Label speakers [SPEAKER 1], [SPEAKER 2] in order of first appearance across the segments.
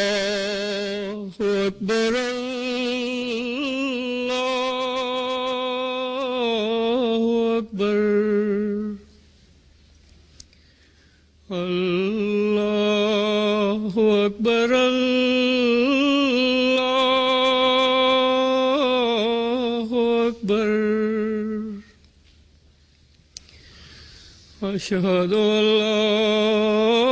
[SPEAKER 1] الله أكبر الله أكبر الله أكبر الله أكبر أشهد أن لا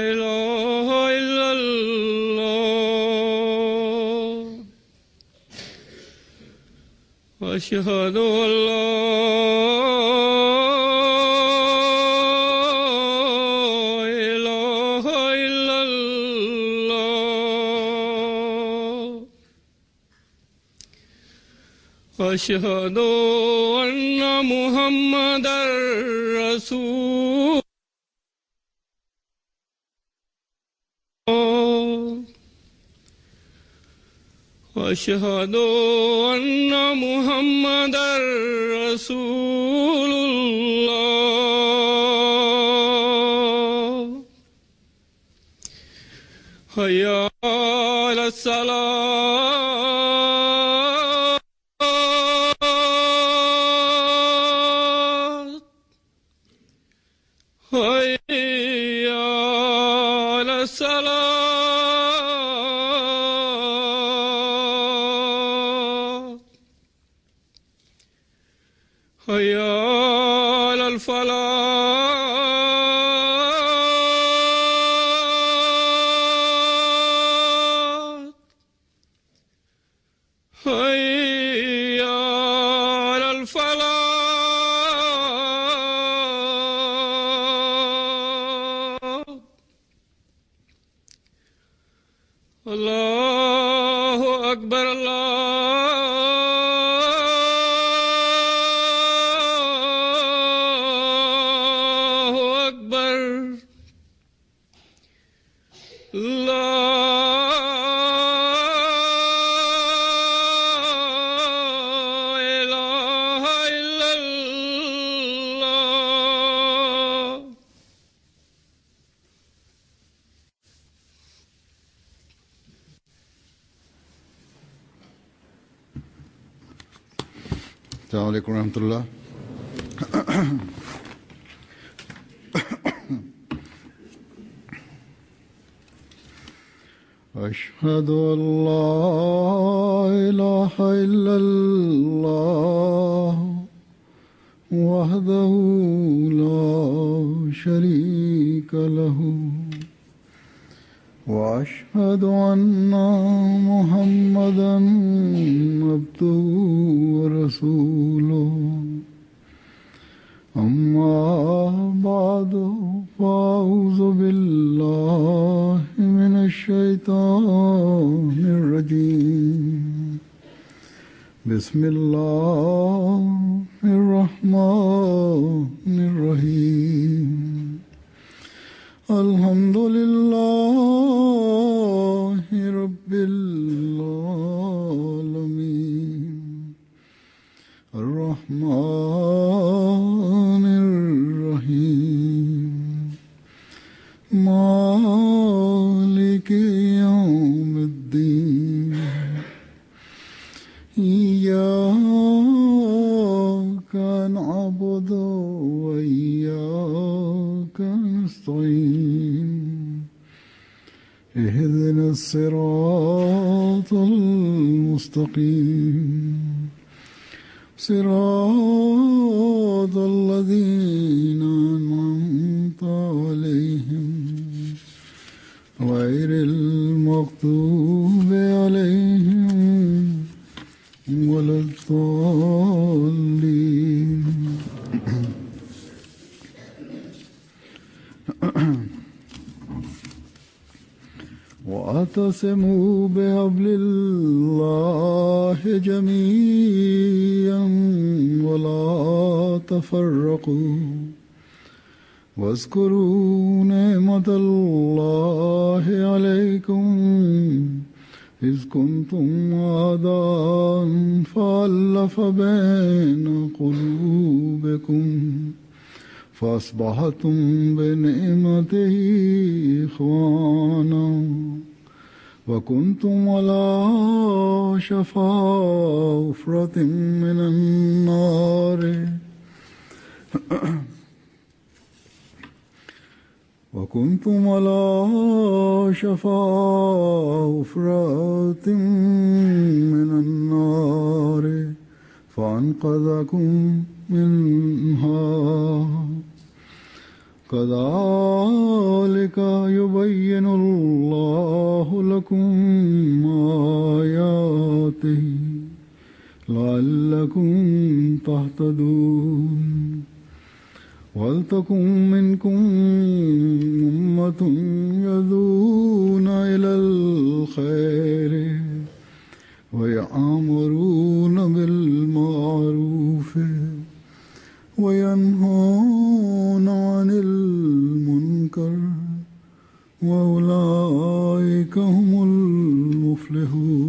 [SPEAKER 1] إله إلا الله أشهد أن لا إله إلا الله أشهد أن محمدا رسول الله أشهد أن محمدا رسول الله حي على الصلاة حي على الصلاة حي على الفلاح حي على الفلاح الله أكبر الله أكبر لا إله إلا الله
[SPEAKER 2] السلام عليكم ورحمة الله. أشهد أن لا إله إلا الله وحده لا شريك له وأشهد أن محمدا عبده ورسوله أما بعد فأعوذ بالله من الشيطان الرجيم بسم الله الرحمن الرحيم الحمد لله رب العالمين الرحمن الرحيم مالك يوم الدين إياك نعبد وإياك نستعين اهدنا الصراط المستقيم صراط الذين أنعمت عليهم غير المغضوب عليهم ولا الضالين. واعتصموا بحبل الله جميعا ولا تفرقوا واذكروا نعمة الله عليكم إذ كنتم أعداء فألف بين قلوبكم فأصبحتم بنعمته إخوانا وكنتم على شفا حفرة من النار وكنتم على شفا حفرة من النار فأنقذكم منها كذلك يبين الله لكم آياته لعلكم تهتدون ولتكن منكم أمة يدعون إلى الخير ويأمرون بالمعروف وينهون عن المنكر وأولئك هم المفلحون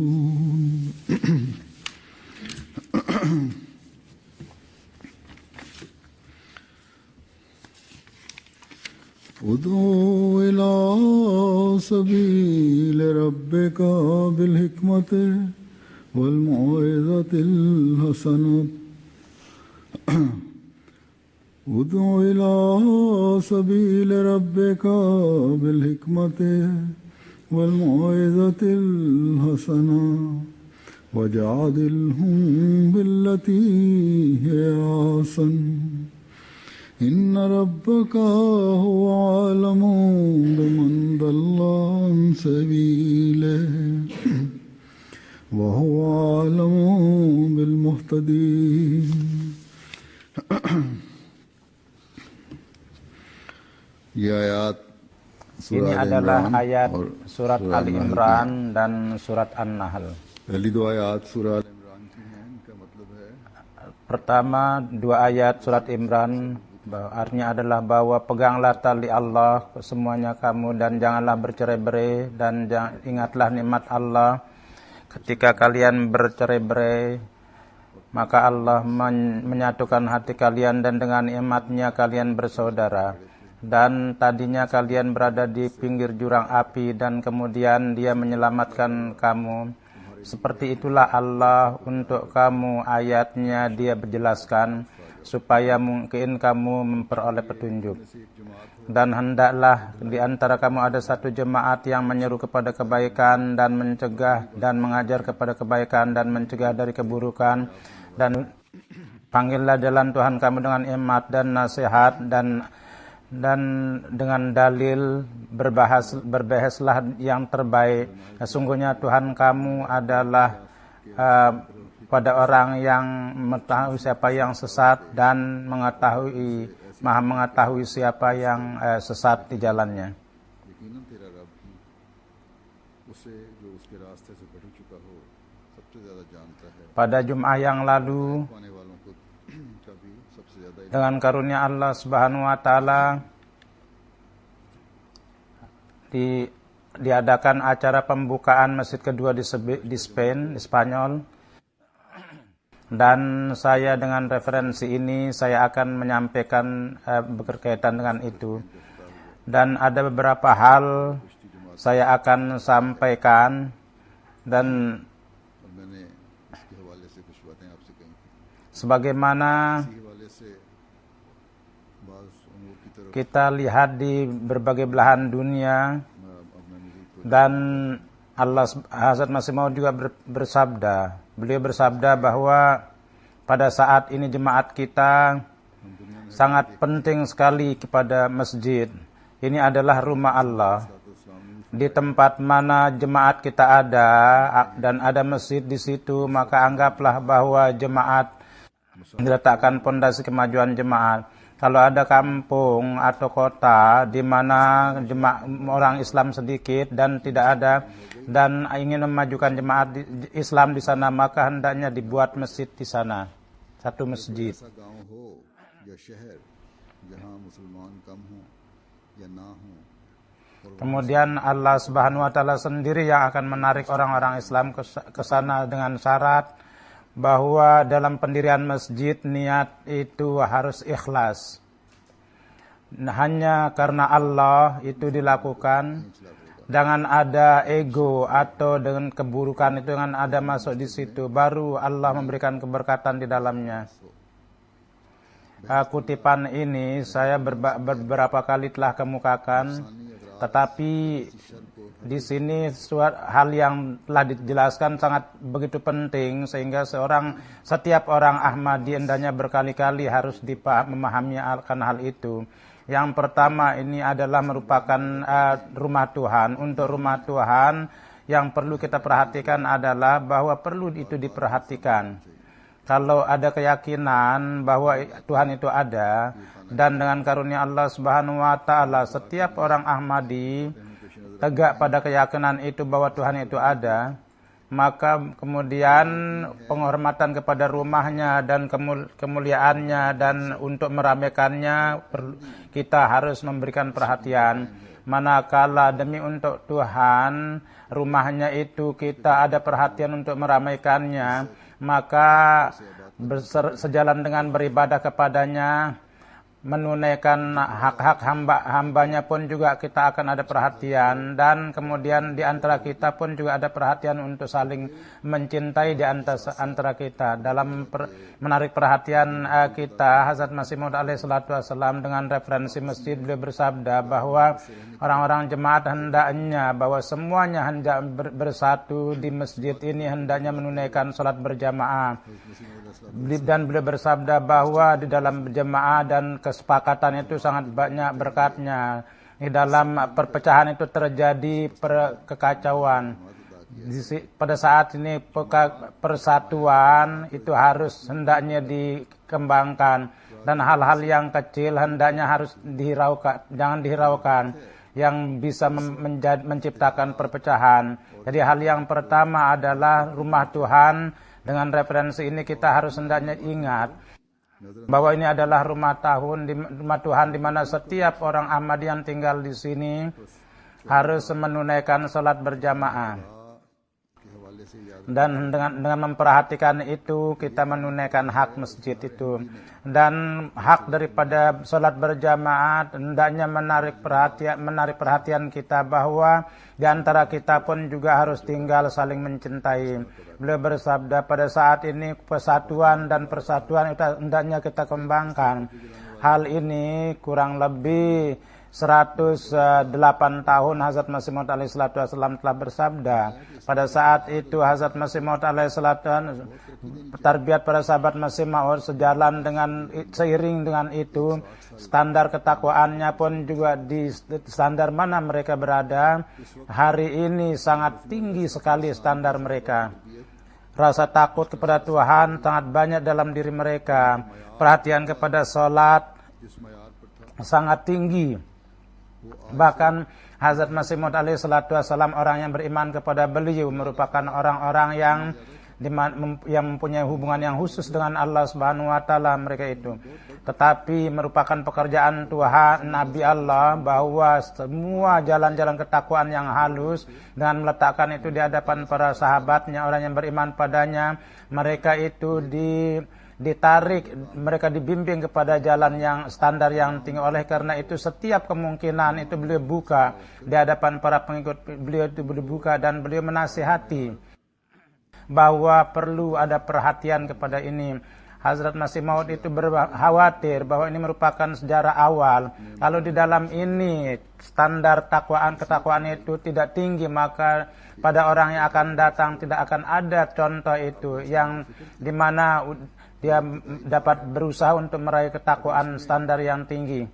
[SPEAKER 2] ادعو إلى سبيل ربك بالحكمة والموعظة الحسنة ادع إلى سبيل ربك بالحكمة والموعظة الحسنة وجادلهم بالتي هي أحسن إن ربك هو أعلم بمن ضل عن سبيله وهو أعلم بالمهتدين.
[SPEAKER 3] Ini adalah ayat surat Ali Imran dan surat An-Nahl. Pertama, dua ayat surat Imran artinya adalah bahwa peganglah tali Allah semuanya kamu dan janganlah bercerai-berai dan ingatlah nikmat Allah ketika kalian bercerai-berai, maka Allah menyatukan hati kalian dan dengan nikmatnya kalian bersaudara. Dan tadinya kalian berada di pinggir jurang api dan kemudian Dia menyelamatkan kamu. Seperti itulah Allah untuk kamu, ayatnya Dia berjelaskan supaya mungkin kamu memperoleh petunjuk. Dan hendaklah di antara kamu ada satu jemaat yang menyeru kepada kebaikan dan mencegah dan mengajar kepada kebaikan dan mencegah dari keburukan. Dan panggillah jalan Tuhan kamu dengan nikmat dan nasihat dan dengan dalil berbahaslah yang terbaik. Sesungguhnya Tuhan kamu adalah pada orang yang mengetahui siapa yang sesat dan maha mengetahui siapa yang sesat di jalannya. Pada Jum'ah yang lalu, dengan karunia Allah Subhanahu wa taala diadakan acara pembukaan masjid kedua di Spain, di Spanyol. Dan saya dengan referensi ini saya akan menyampaikan berkaitan dengan itu. Dan ada beberapa hal saya akan sampaikan dan sebagaimana kita lihat di berbagai belahan dunia, dan Hazrat Masih Maud juga bersabda. Beliau bersabda bahwa pada saat ini jemaat kita sangat penting sekali kepada masjid. Ini adalah rumah Allah. Di tempat mana jemaat kita ada dan ada masjid di situ, maka anggaplah bahwa jemaat diletakkan pondasi kemajuan jemaat. Kalau ada kampung atau kota di mana orang Islam sedikit dan tidak ada dan ingin memajukan jemaat Islam di sana, maka hendaknya dibuat masjid di sana, satu masjid. Kemudian Allah Subhanahu wa taala sendiri yang akan menarik orang-orang Islam ke sana dengan syarat bahwa dalam pendirian masjid niat itu harus ikhlas. hanya karena Allah itu dilakukan. Jangan ada ego atau dengan keburukan itu, dengan ada masuk di situ, baru Allah memberikan keberkatan di dalamnya. Kutipan ini saya beberapa kali telah kemukakan, tetapi di sini hal yang telah dijelaskan sangat begitu penting, sehingga setiap orang Ahmadi hendaknya berkali-kali harus memahami akan hal itu. Yang pertama, ini adalah merupakan rumah Tuhan. Untuk rumah Tuhan yang perlu kita perhatikan adalah bahwa perlu itu diperhatikan. Kalau ada keyakinan bahwa Tuhan itu ada, dan dengan karunia Allah Subhanahu wa taala setiap orang Ahmadi tegak pada keyakinan itu bahwa Tuhan itu ada, maka kemudian penghormatan kepada rumahnya dan kemuliaannya dan untuk meramaikannya kita harus memberikan perhatian. Manakala demi untuk Tuhan rumahnya itu kita ada perhatian untuk meramaikannya, maka sejalan dengan beribadah kepadanya, menunaikan hak-hak hambanya pun juga kita akan ada perhatian, dan kemudian di antara kita pun juga ada perhatian untuk saling mencintai di antara kita. Dalam menarik perhatian kita, Hazrat Masih Maud alaihi salatu wassalam dengan referensi masjid, beliau bersabda bahwa orang-orang jemaat hendaknya bahwa semuanya hendak bersatu di masjid ini, hendaknya menunaikan salat berjamaah. Dan beliau bersabda bahwa di dalam berjamaah dan kesepakatan itu sangat banyak berkatnya. Di dalam perpecahan itu terjadi kekacauan. Pada saat ini persatuan itu harus hendaknya dikembangkan, dan hal-hal yang kecil hendaknya harus dihiraukan, jangan dihiraukan, yang bisa menciptakan perpecahan. Jadi hal yang pertama adalah rumah Tuhan. Dengan referensi ini kita harus hendaknya ingat bahwa ini adalah rumah Tuhan, di mana setiap orang Ahmadi yang tinggal di sini harus menunaikan salat berjamaah. Dan dengan memperhatikan itu kita menunaikan hak masjid itu, dan hak daripada salat berjamaah hendaknya menarik perhatian kita bahwa di antara kita pun juga harus tinggal saling mencintai. Beliau bersabda pada saat ini persatuan dan persatuan itu hendaknya kita kembangkan. Hal ini kurang lebih 108 tahun Hazrat Masih Maud alaihi salatu wassalam telah bersabda. Pada saat itu Hazrat Masih Maud alaihi salatu wassalam, tarbiyat para sahabat Masih Maud seiring dengan itu standar ketakwaannya pun juga di standar mana mereka berada. Hari ini sangat tinggi sekali standar mereka. Rasa takut kepada Tuhan sangat banyak dalam diri mereka. Perhatian kepada salat sangat tinggi. Bahkan Hazrat Masih Maud alaihi salatu wassalam, orang yang beriman kepada beliau merupakan orang-orang yang mempunyai hubungan yang khusus dengan Allah Subhanahu wa taala mereka itu. Tetapi merupakan pekerjaan Tuhan Nabi Allah bahwa semua jalan-jalan ketakwaan yang halus dengan meletakkan itu di hadapan para sahabatnya, orang yang beriman padanya, mereka itu ditarik, mereka dibimbing kepada jalan yang standar yang tinggi. Oleh karena itu setiap kemungkinan itu beliau buka di hadapan para pengikut beliau, itu beliau buka dan beliau menasihati bahwa perlu ada perhatian kepada ini. Hazrat Masih Maud itu khawatir bahwa ini merupakan sejarah awal. Kalau di dalam ini standar ketakwaan itu tidak tinggi, maka pada orang yang akan datang tidak akan ada contoh itu yang dimana dia dapat berusaha untuk meraih ketakwaan standar yang tinggi.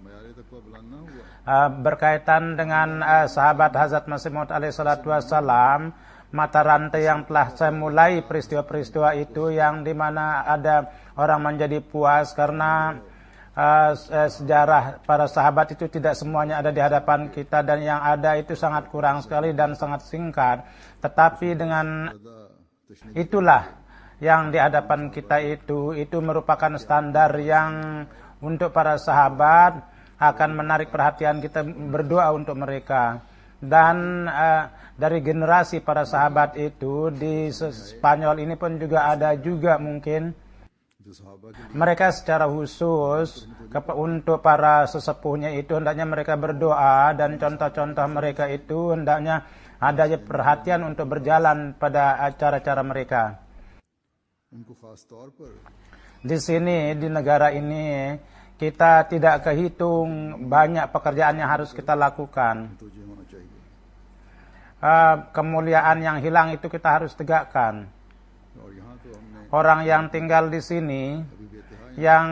[SPEAKER 3] Berkaitan dengan sahabat Hazrat Masih Maud alaihi salatu wassalam, mata rantai yang telah saya mulai peristiwa-peristiwa itu, yang dimana ada orang menjadi puas karena sejarah para sahabat itu tidak semuanya ada di hadapan kita, dan yang ada itu sangat kurang sekali dan sangat singkat. Tetapi dengan itulah yang di hadapan kita itu merupakan standar yang untuk para sahabat akan menarik perhatian kita, berdoa untuk mereka. Dan dari generasi para sahabat itu di Spanyol ini pun juga ada juga mungkin
[SPEAKER 2] जो सहाबा के
[SPEAKER 3] Mereka secara khusus untuk para sesepuhnya itu hendaknya mereka berdoa, dan contoh-contoh mereka itu hendaknya ada perhatian untuk berjalan pada acara-acara mereka.
[SPEAKER 2] उनको खास तौर पर
[SPEAKER 3] Di sini, di negara ini, kita tidak kehitung banyak pekerjaan yang harus kita lakukan.
[SPEAKER 2] तवज्जो होना चाहिए।
[SPEAKER 3] Kemuliaan yang hilang itu kita harus tegakkan.
[SPEAKER 2] और यहाँ तो हमने
[SPEAKER 3] Orang yang tinggal di sini,
[SPEAKER 2] अभी बेतहाई
[SPEAKER 3] yang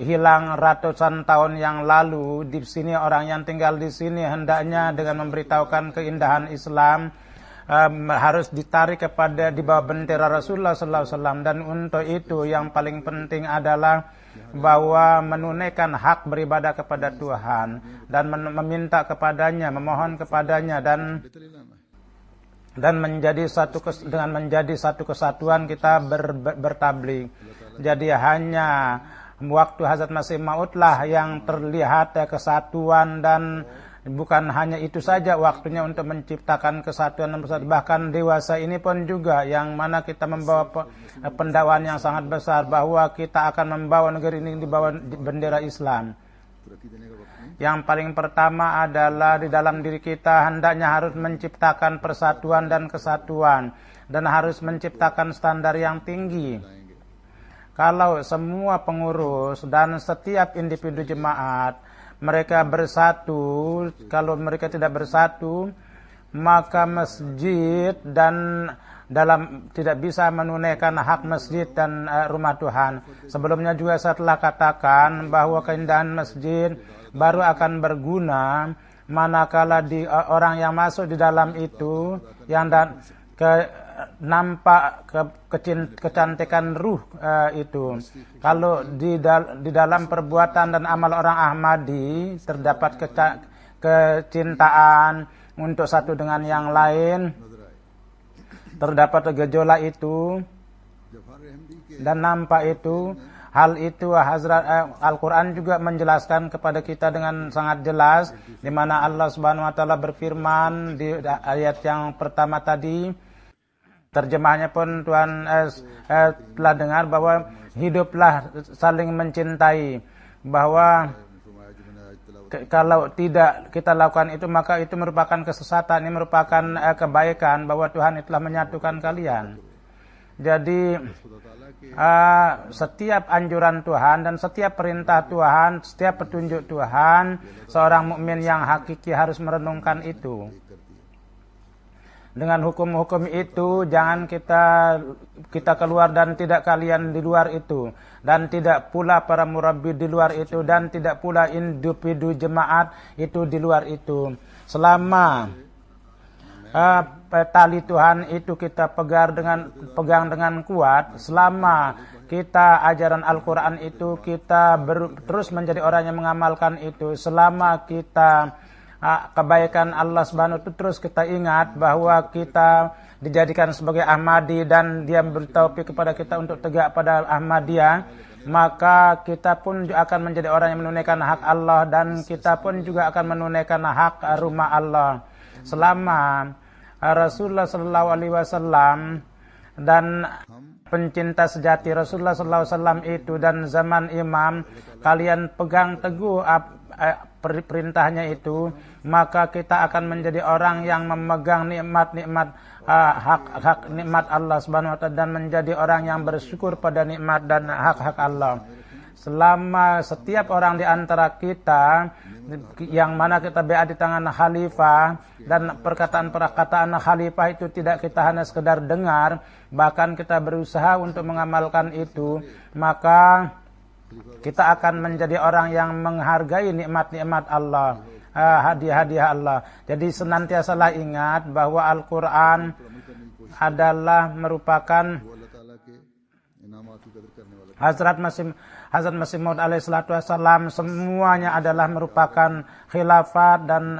[SPEAKER 3] hilang ratusan tahun yang lalu, di sini orang yang tinggal di sini hendaknya dengan memberitahukan keindahan Islam harus ditarik kepada di bawah bendera Rasulullah SAW. Dan untuk itu yang paling penting adalah bahwa menunaikan hak beribadah kepada Tuhan dan meminta kepadanya, memohon kepadanya, dan
[SPEAKER 2] Betali लाना है।
[SPEAKER 3] menjadi dengan menjadi satu kesatuan kita bertabligh. Jadi hanya waktu Hazrat Masih Maud lah yang terlihat kesatuan, dan bukan hanya itu saja waktunya untuk menciptakan kesatuan dan persatuan. Bahkan dewasa ini pun juga yang mana kita membawa pendakwaan yang sangat besar bahwa kita akan membawa negeri ini di bawah bendera Islam.
[SPEAKER 2] तरक्की देने का वक्त नहीं।
[SPEAKER 3] Yang paling pertama adalah di dalam diri kita hendaknya harus menciptakan persatuan dan kesatuan, dan harus menciptakan standar yang tinggi. Kalau semua pengurus dan setiap individu jemaat mereka bersatu, kalau mereka tidak bersatu, maka masjid dan tidak bisa menunaikan hak masjid dan rumah Tuhan. Sebelumnya juga saya telah katakan bahwa keindahan masjid baru akan berguna manakala orang yang masuk di dalam itu yang nampak kecantikan ruh itu. Kalau di dalam perbuatan dan amal orang Ahmadi terdapat kecintaan untuk satu dengan yang lain, terdapat gejolak itu
[SPEAKER 2] जब हर अहमदी के
[SPEAKER 3] dan nampak itu, hal itu Al-Quran juga menjelaskan kepada kita dengan sangat jelas, di mana Allah Subhanahu wa taala berfirman di ayat yang pertama tadi. Terjemahnya pun Tuhan telah dengar bahwa hiduplah saling mencintai, bahwa
[SPEAKER 2] फरमाया जो मैंने आज तलावत
[SPEAKER 3] kalau tidak kita lakukan itu maka itu merupakan kesesatan. Ini merupakan kebaikan bahwa Tuhan telah menyatukan kalian. Jadi
[SPEAKER 2] खुदा ताला के
[SPEAKER 3] setiap anjuran Tuhan dan setiap perintah Tuhan, setiap petunjuk Tuhan, seorang mukmin yang hakiki harus merenungkan itu. Dengan hukum-hukum itu jangan kita keluar, dan tidak kalian di luar itu, dan tidak pula para murabbi di luar itu, dan tidak pula individu jemaat itu di luar itu. Selama tali Tuhan itu kita pegang dengan kuat, selama kita ajaran Al-Quran itu kita terus menjadi orang yang mengamalkan itu, selama kita kebaikan Allah Subhanahu itu terus kita ingat bahwa kita dijadikan sebagai Ahmadi dan Dia bertaufik kepada kita untuk tegak pada Ahmadiyah, maka kita pun akan menjadi orang yang menunaikan hak Allah, dan kita pun juga akan menunaikan hak rumah Allah. Selama Rasulullah sallallahu alaihi wasallam dan pencinta sejati Rasulullah sallallahu alaihi wasallam itu dan zaman imam kalian pegang teguh perintahnya itu, maka kita akan menjadi orang yang memegang nikmat-nikmat hak nikmat Allah Subhanahu wa taala, dan menjadi orang yang bersyukur pada nikmat dan hak-hak Allah. Selama setiap orang di antara kita yang mana kita berada di tangan khalifah, dan perkataan-perkataan khalifah itu tidak kita hanya sekedar dengar, bahkan kita berusaha untuk mengamalkan itu, maka kita akan menjadi orang yang menghargai nikmat-nikmat Allah, hadiah-hadiah Allah. Jadi senantiasalah ingat bahwa Al-Quran adalah merupakan
[SPEAKER 2] अल्लाह ताला के इनामात की कदर करने वाला
[SPEAKER 3] Hazrat Masih Maud alaihi salatu wassalam semuanya adalah merupakan khilafat, dan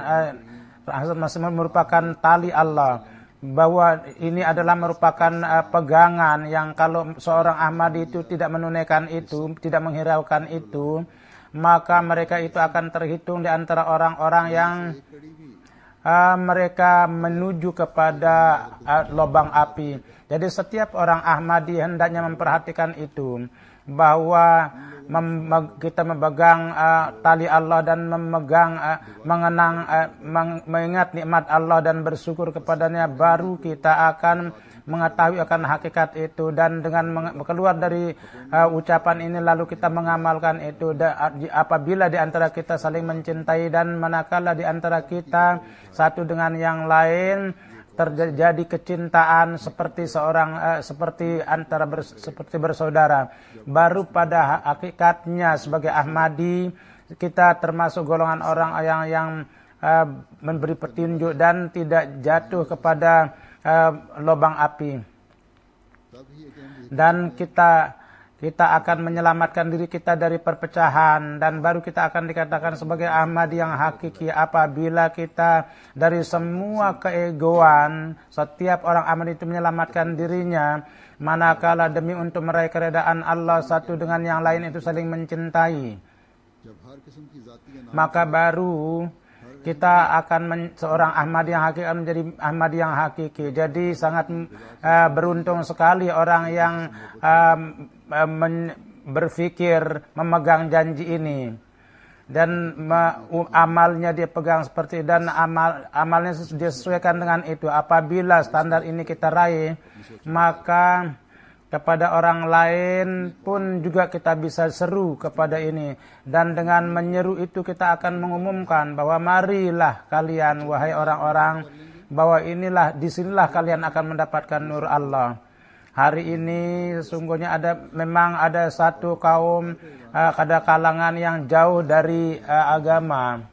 [SPEAKER 3] Hazrat Masih Maud merupakan tali Allah, bahwa ini adalah merupakan pegangan yang kalau seorang Ahmadi itu tidak menunaikan itu, tidak menghiraukan itu, maka mereka itu akan terhitung di antara orang-orang yang mereka menuju kepada lubang api. Jadi setiap orang Ahmadi hendaknya memperhatikan itu, bahwa kita memegang tali Allah dan mengingat nikmat Allah dan bersyukur kepadanya, baru kita akan mengetahui akan hakikat itu. Dan dengan keluar dari ucapan ini lalu kita mengamalkan itu, apabila di antara kita saling mencintai dan manakala di antara kita satu dengan yang lain terjadi kecintaan seperti seperti bersaudara, baru pada hakikatnya sebagai Ahmadi kita termasuk golongan orang yang memberi petunjuk dan tidak jatuh kepada lubang api. Dan kita akan menyelamatkan diri kita dari perpecahan, dan baru kita akan dikatakan sebagai Ahmadi yang hakiki apabila kita dari semua keegoan. Setiap orang Ahmadi itu menyelamatkan dirinya manakala demi untuk meraih keredaan Allah satu dengan yang lain itu saling mencintai, maka baru kita akan seorang Ahmadi yang hakiki akan menjadi Ahmadi yang hakiki. Jadi sangat beruntung sekali orang yang berpikir memegang janji ini dan amalnya dia pegang seperti, dan amalnya dia sesuaikan dengan itu. Apabila standar ini kita raih, maka kepada orang lain pun juga kita bisa seru kepada ini, dan dengan menyeru itu kita akan mengumumkan bahwa marilah kalian wahai orang-orang, bahwa disinilah kalian akan mendapatkan nur Allah. Hari ini sesungguhnya memang ada satu kaum, ada kalangan yang jauh dari agama,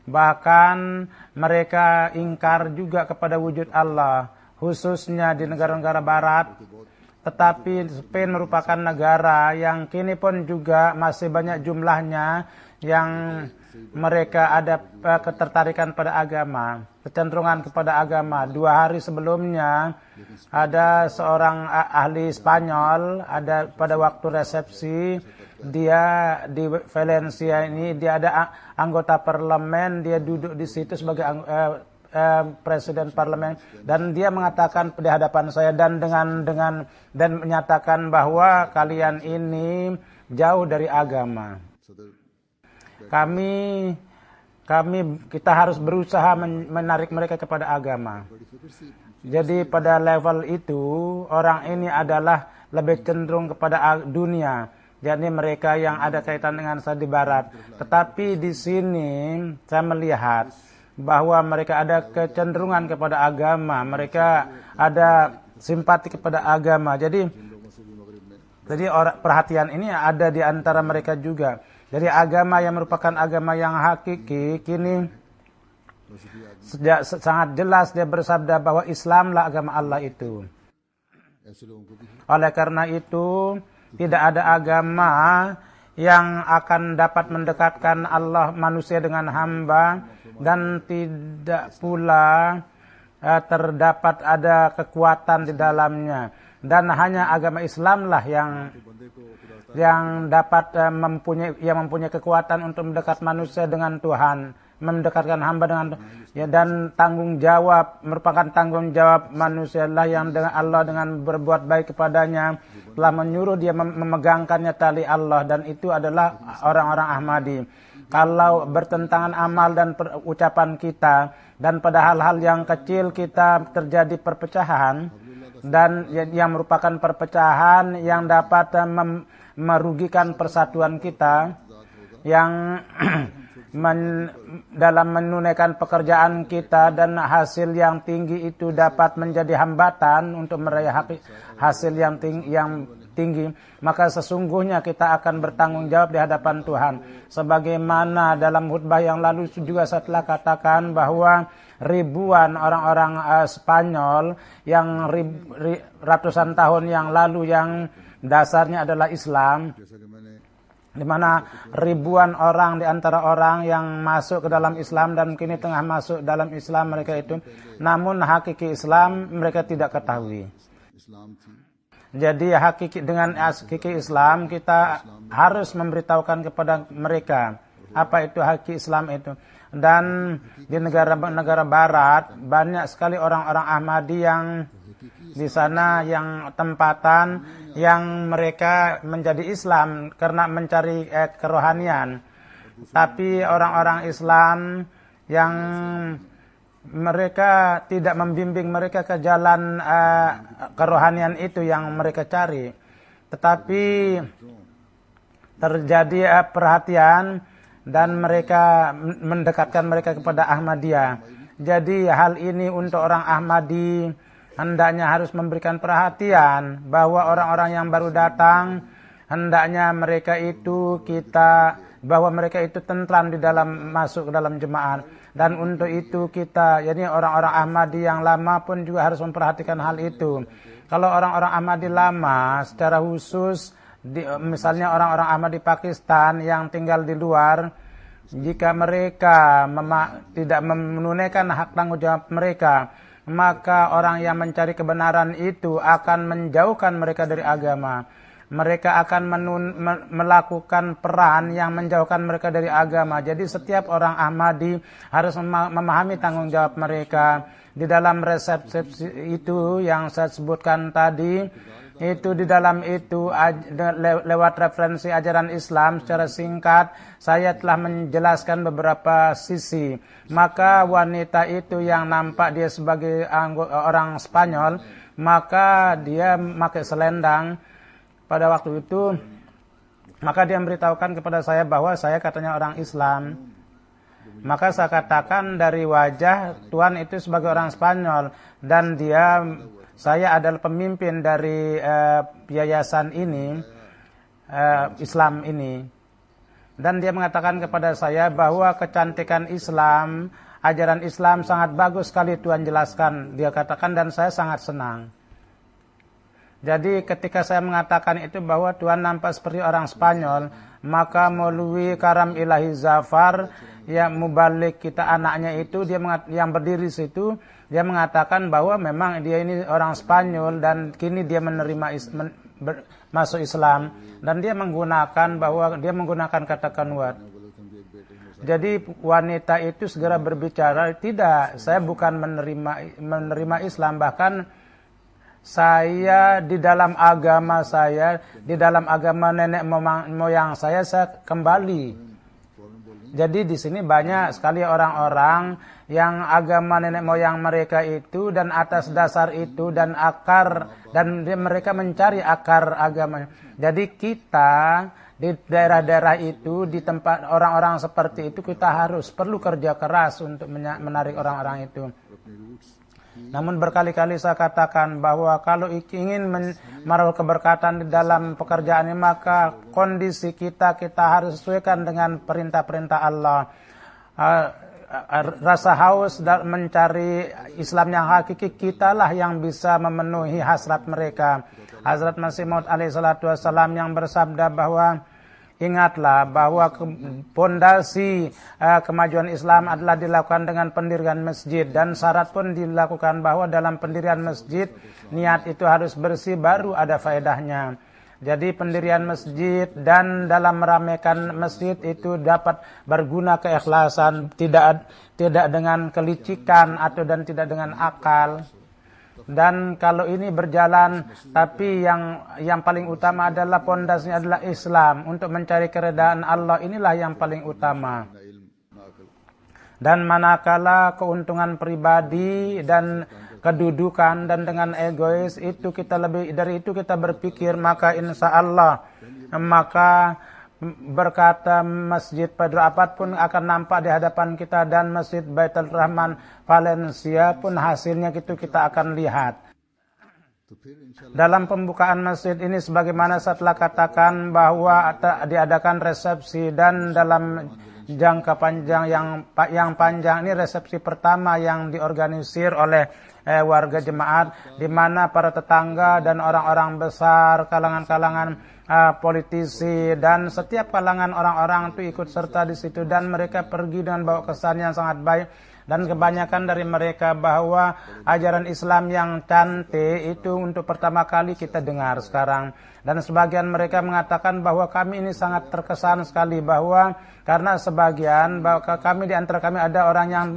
[SPEAKER 3] bahkan mereka ingkar juga kepada wujud Allah, khususnya di negara-negara barat. Tetapi Spain merupakan negara yang kini pun juga masih banyak jumlahnya yang mereka ada ketertarikan pada agama, kecenderungan kepada agama. 2 hari sebelumnya ada seorang ahli Spanyol, ada pada waktu resepsi dia di Valencia ini, dia ada anggota parlemen, dia duduk di situ sebagai presiden parlemen, dan dia mengatakan di hadapan saya dan menyatakan bahwa kalian ini jauh dari agama. Kita harus berusaha menarik mereka kepada agama. Jadi pada level itu orang ini adalah lebih cenderung kepada dunia. Jadi mereka yang ada kaitan dengan saya di barat. Tetapi di sini saya melihat bahwa mereka ada kecenderungan kepada agama, mereka ada simpati kepada agama. Jadi perhatian ini ada di antara mereka juga. Jadi agama yang merupakan agama yang hakiki, kini sangat jelas dia bersabda bahwa Islamlah agama Allah itu. Oleh karena itu, tidak ada agama yang akan dapat mendekatkan Allah manusia dengan hamba, dan tidak pula terdapat ada kekuatan di dalamnya. Dan hanya agama Islamlah yang dapat mempunyai kekuatan untuk mendekat manusia dengan Tuhan, mendekatkan hamba dengan dan tanggung jawab, merupakan tanggung jawab manusia lah yang dengan Allah dengan berbuat baik kepadanya telah menyuruh dia memegangkannya tali Allah, dan itu adalah orang-orang Ahmadi. Kalau bertentangan amal dan ucapan kita, dan pada hal-hal yang kecil kita terjadi perpecahan, dan yang merupakan perpecahan yang dapat merugikan persatuan kita, yang dalam menunaikan pekerjaan kita, dan hasil yang tinggi itu dapat menjadi hambatan untuk meraih hasil yang tinggi, maka sesungguhnya kita akan bertanggung jawab di hadapan Tuhan. Sebagaimana dalam khutbah yang lalu juga saya telah katakan bahwa ribuan orang-orang Spanyol yang ratusan tahun yang lalu yang dasarnya adalah Islam, di mana ribuan orang di antara orang yang masuk ke dalam Islam dan kini tengah masuk dalam Islam mereka itu, namun hakiki Islam mereka tidak ketahui. Jadi dengan hakiki Islam kita harus memberitahukan kepada mereka apa itu hakiki Islam itu. Dan di negara-negara barat banyak sekali orang-orang Ahmadi di sana yang tempatan yang mereka menjadi Islam karena mencari kerohanian. Tapi orang-orang Islam yang mereka tidak membimbing mereka ke jalan kerohanian itu yang mereka cari. Tetapi terjadi perhatian dan mereka mendekatkan mereka kepada Ahmadiyah. Jadi hal ini untuk orang Ahmadi hendaknya harus memberikan perhatian bahwa orang-orang yang baru datang hendaknya mereka itu bahwa mereka itu tentram di dalam masuk ke dalam jemaat. Dan untuk itu kita, jadi orang-orang Ahmadi yang lama pun juga harus memperhatikan hal itu. Kalau orang-orang Ahmadi lama secara khusus, misalnya orang-orang Ahmadi Pakistan yang tinggal di luar, jika mereka tidak menunaikan hak tanggung jawab mereka, maka orang yang mencari kebenaran itu akan menjauhkan mereka dari agama. Mereka akan melakukan peran yang menjauhkan mereka dari agama. Jadi setiap orang Ahmadi harus memahami tanggung jawab mereka. Di dalam resepsi itu yang saya sebutkan tadi, itu di dalam itu lewat referensi ajaran Islam secara singkat saya telah menjelaskan beberapa sisi. Maka wanita itu yang nampak dia sebagai orang Spanyol, maka dia memakai selendang pada waktu itu, maka dia memberitahukan kepada saya bahwa saya katanya orang Islam. Maka saya katakan dari wajah Tuhan itu sebagai orang Spanyol dan saya adalah pemimpin dari yayasan ini, Islam ini. Dan dia mengatakan kepada saya bahwa kecantikan Islam, ajaran Islam sangat bagus sekali Tuhan jelaskan. Dia katakan dan saya sangat senang. Jadi ketika saya mengatakan itu bahwa Tuhan nampak seperti orang Spanyol, maka Maulwi Karam Ilahi Zafar yang mubalik kita anaknya itu yang berdiri situ, dia mengatakan bahwa memang dia ini orang Spanyol dan kini dia menerima masuk Islam dan dia menggunakan kata kanwat. Jadi wanita itu segera berbicara, tidak, saya bukan menerima Islam, bahkan saya di dalam agama saya, di dalam agama nenek moyang saya kembali. Jadi di sini banyak sekali orang-orang yang agama nenek moyang mereka itu dan atas dasar itu dan akar dan mereka mencari akar agama. Jadi kita di daerah-daerah itu, di tempat orang-orang seperti itu kita perlu kerja keras untuk menarik orang-orang itu. Namun berkali-kali saya katakan bahwa kalau ingin menaruh keberkatan di dalam pekerjaan ini, maka kondisi kita harus sesuaikan dengan perintah-perintah Allah. Rasa haus mencari Islam yang hakiki, kitalah yang bisa memenuhi hasrat mereka. Hazrat Masih Maud alaihi salatu wassalam yang bersabda bahwa ingatlah bahwa pondasi kemajuan Islam adalah dilakukan dengan pendirian masjid, dan syarat pun dilakukan bahwa dalam pendirian masjid niat itu harus bersih baru ada faedahnya. Jadi pendirian masjid dan dalam meramaikan masjid itu dapat berguna keikhlasan, tidak dengan kelicikan dan tidak dengan akal. Dan kalau ini berjalan, tapi yang paling utama adalah pondasinya adalah Islam. Untuk mencari keredaan Allah, inilah yang paling utama. Dan manakala keuntungan pribadi dan kedudukan dan dengan egois itu kita berpikir, maka insya Allah berkata masjid Pedro Abad pun akan nampak di hadapan kita, dan masjid Baitul Rahman Valencia pun hasilnya itu kita akan lihat. Dalam pembukaan masjid ini sebagaimana saya telah katakan bahwa diadakan resepsi, dan dalam jangka panjang yang panjang ini resepsi pertama yang diorganisir oleh warga jemaat, di mana para tetangga dan orang-orang besar, kalangan-kalangan politisi dan setiap kalangan orang-orang itu ikut serta di situ, dan mereka pergi dengan bawa kesan yang sangat baik. Dan kebanyakan dari mereka bahwa ajaran Islam yang cantik itu untuk pertama kali kita dengar sekarang. Dan sebagian mereka mengatakan bahwa kami ini sangat terkesan sekali, bahwa karena sebagian bahwa kami di antara kami ada orang yang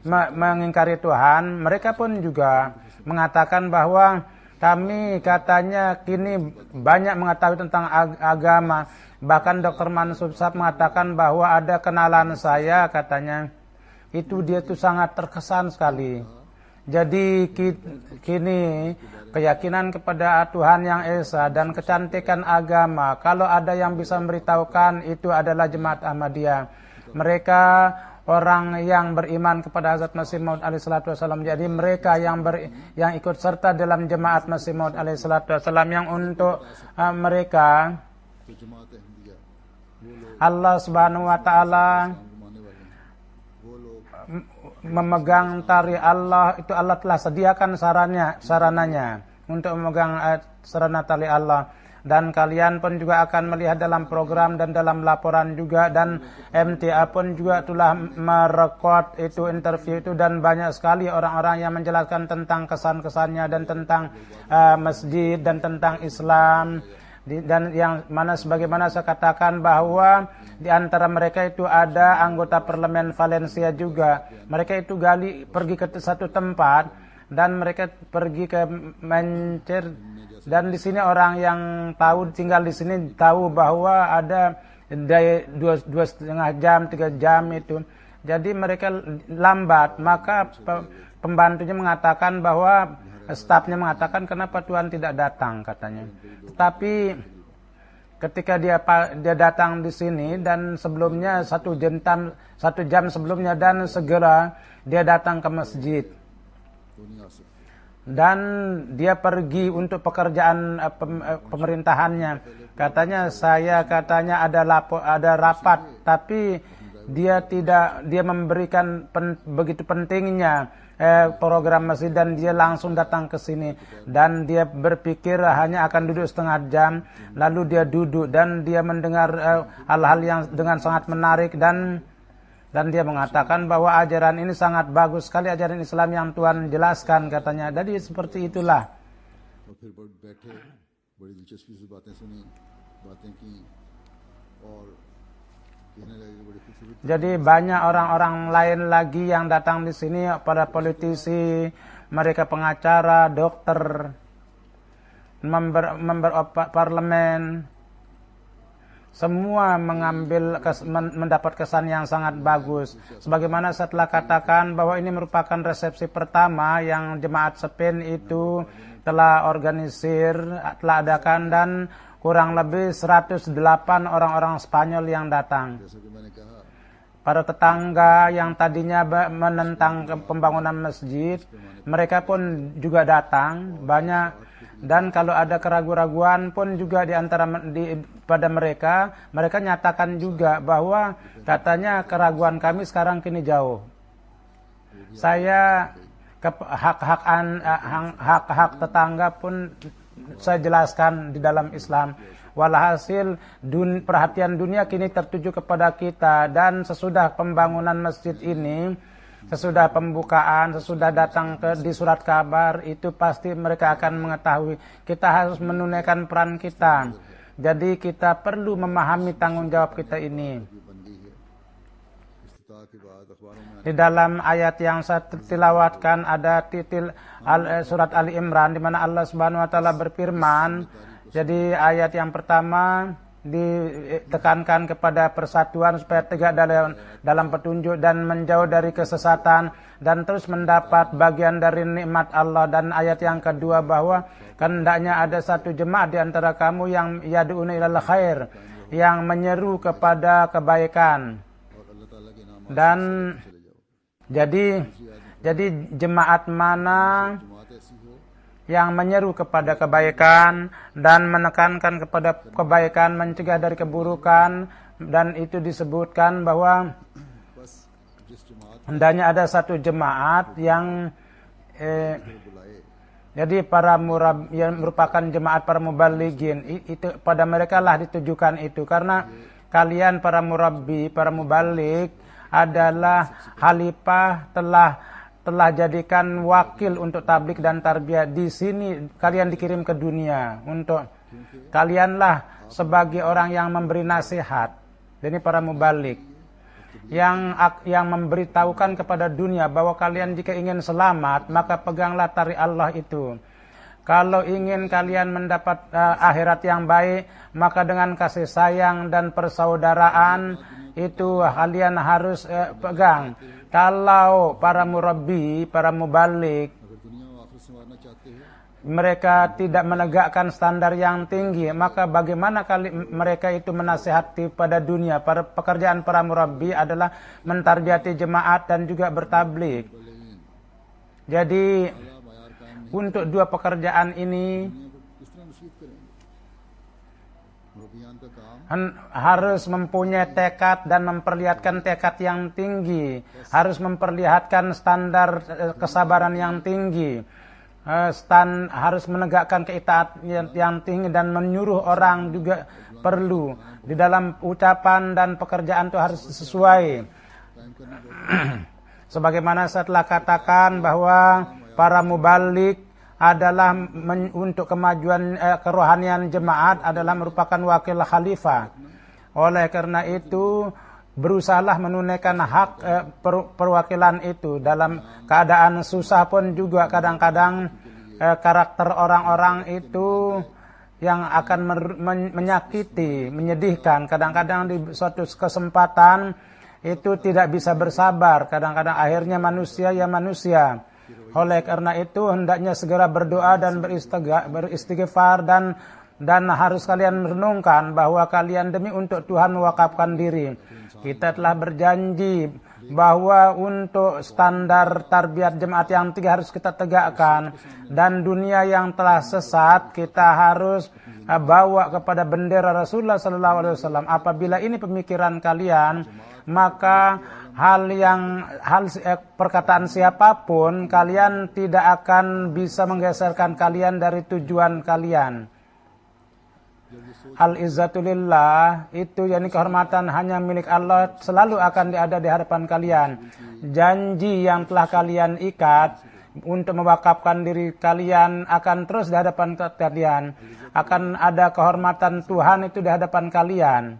[SPEAKER 3] mengingkari Tuhan, mereka pun juga mengatakan bahwa kami katanya kini banyak mengetahui tentang agama. Bahkan Dr. Mansur Sahab mengatakan bahwa ada kenalan saya katanya. Itu dia tuh sangat terkesan sekali. Jadi kini keyakinan kepada Tuhan Yang Esa dan kecantikan agama, kalau ada yang bisa memberitahukan, itu adalah Jemaat Ahmadiyah. Mereka orang yang beriman kepada Hazrat Masih Maud alaihi salatu wasallam. Jadi mereka yang ikut serta dalam Jemaat Masih Maud alaihi salatu wasallam, yang untuk mereka
[SPEAKER 2] तो जमात Ahmadiyya
[SPEAKER 3] Allah Subhanahu wa taala
[SPEAKER 2] घुमाने वाले हैं वो लोग
[SPEAKER 3] memegang tari Allah, itu Allah telah sediakan sarananya untuk memegang sarana tali Allah. Dan kalian pun juga akan melihat dalam program dan dalam laporan juga, dan MTA pun juga telah merekod itu interview itu, dan banyak sekali orang-orang yang menjelaskan tentang kesan-kesannya dan tentang masjid dan tentang Islam. Dan yang mana sebagaimana saya katakan bahwa di antara mereka itu ada anggota parlemen Valencia juga. Mereka itu pergi ke satu tempat dan mereka pergi ke Manchester, dan di sini orang yang tahu tinggal di sini tahu bahwa ada 2,5 jam 3 jam itu. Jadi mereka lambat, maka pembantunya mengatakan bahwa stafnya mengatakan kenapa Tuhan tidak datang katanya. Tapi ketika dia datang di sini dan sebelumnya 1 jam sebelumnya, dan segera dia datang ke masjid dan dia pergi untuk pekerjaan pemerintahannya. Katanya ada rapat, tapi dia memberikan begitu pentingnya program masjid, dan dia langsung datang ke sini, dan dia berpikir hanya akan duduk setengah jam, lalu dia duduk dan dia mendengar hal-hal yang dengan sangat menarik, dan dia mengatakan bahwa ajaran ini sangat bagus sekali, ajaran Islam yang Tuhan jelaskan katanya. Jadi seperti itulah.
[SPEAKER 2] और फिर बैठे बड़ी दिलचस्पी से बातें सुनी, बातें की और कहने लगे बड़ी खूबसूरत
[SPEAKER 3] Jadi banyak orang-orang lain lagi yang datang di sini, para politisi, mereka pengacara, dokter, member parlemen, semua mendapat kesan yang sangat bagus. Sebagaimana saya telah katakan bahwa ini merupakan resepsi pertama yang Jemaat Spain itu telah telah adakan, dan kurang lebih 108 orang-orang Spanyol yang datang.
[SPEAKER 2] जैसा कि मैंने कहा
[SPEAKER 3] Para tetangga yang tadinya menentang pembangunan masjid, mereka pun juga datang banyak. Dan kalau ada keraguan-raguan pun juga pada mereka nyatakan juga bahwa katanya keraguan kami sekarang kini jauh. Saya hak-hak tetangga pun saya jelaskan di dalam Islam. Walhasil perhatian dunia kini tertuju kepada kita, dan sesudah pembangunan masjid ini, sesudah pembukaan, sesudah datang di surat kabar, itu pasti mereka akan mengetahui kita harus menunaikan peran kita. Jadi kita perlu memahami tanggung jawab kita ini.
[SPEAKER 2] बन गई है। इफ्तिताह के बाद अखबारों में
[SPEAKER 3] Di dalam ayat yang saya tilawatkan ada surat Ali Imran, di mana Allah Subhanahu wa taala berfirman. Jadi ayat yang pertama ditekankan kepada persatuan supaya tegak dalam petunjuk dan menjauh dari kesesatan dan terus mendapat bagian dari nikmat Allah. Dan ayat yang kedua bahwa hendaknya ada satu jemaat di antara kamu yang yad'una ilal khair, yang menyeru kepada kebaikan.
[SPEAKER 2] और अल्लाह ताला के नाम
[SPEAKER 3] Dan
[SPEAKER 2] चले जाओ।
[SPEAKER 3] jadi jemaat mana
[SPEAKER 2] जमात ऐसी हो
[SPEAKER 3] yang menyeru kepada kebaikan dan menekankan kepada kebaikan, mencegah dari keburukan, dan itu disebutkan bahwa
[SPEAKER 2] बस जिस जमात
[SPEAKER 3] hendaknya ada satu jemaat yang
[SPEAKER 2] को बुलाए
[SPEAKER 3] jadi yang merupakan jemaat para mubalighin, itu pada mereka lah ditujukan itu, karena kalian para murabbi, para mubaligh adalah khalifah, telah jadikan wakil untuk tablik dan tarbiyah di sini. Kalian dikirim ke dunia untuk kalianlah sebagai orang yang memberi nasihat. Ini para mubalik yang memberitahukan kepada dunia bahwa kalian jika ingin selamat maka peganglah tari Allah itu. Kalau ingin kalian mendapat akhirat yang baik, maka dengan kasih sayang dan persaudaraan itu kalian harus pegang. Kalau para murabbi, para mubalik,
[SPEAKER 2] अगर दुनिया और आखिरत संवारना चाहते हो
[SPEAKER 3] mereka tidak menegakkan standar yang tinggi, maka bagaimana mereka itu menasihati pada dunia? Pekerjaan para murabbi adalah mentarbiyati jemaat dan juga bertablik. Jadi untuk dua pekerjaan ini
[SPEAKER 2] किस तरह नसीहत करेंगे मुरब्बियान का काम
[SPEAKER 3] harus mempunyai tekad dan memperlihatkan tekad yang tinggi, harus memperlihatkan standar kesabaran yang tinggi, harus menegakkan keitaatan yang tinggi, dan menyuruh orang juga perlu. Di dalam ucapan dan pekerjaan itu harus sesuai. Sebagaimana saya telah katakan bahwa para mubalik adalah untuk kemajuan kerohanian jemaat adalah merupakan wakil khalifah. Oleh karena itu berusahalah menunaikan hak perwakilan itu. Dalam keadaan susah pun juga kadang-kadang karakter orang-orang itu yang akan menyakiti, menyedihkan. Kadang-kadang di suatu kesempatan itu tidak bisa bersabar. Kadang-kadang akhirnya manusia ya manusia. Oleh karena itu hendaknya segera berdoa dan beristighfar dan harus kalian merenungkan bahwa kalian demi untuk Tuhan mewakafkan diri. Kita telah berjanji bahwa untuk standar tarbiyat jemaat yang tinggi harus kita tegakkan, dan dunia yang telah sesat kita harus bawa kepada bendera Rasulullah SAW. Apabila ini pemikiran kalian, maka perkataan siapapun kalian tidak akan bisa menggeserkan kalian dari tujuan kalian. Al-izzatulillah itu yakni kehormatan hanya milik Allah selalu akan ada di hadapan kalian. Janji yang telah kalian ikat untuk mewakafkan diri kalian akan terus di hadapan kalian. Akan ada kehormatan Tuhan itu di hadapan kalian.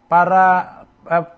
[SPEAKER 3] Para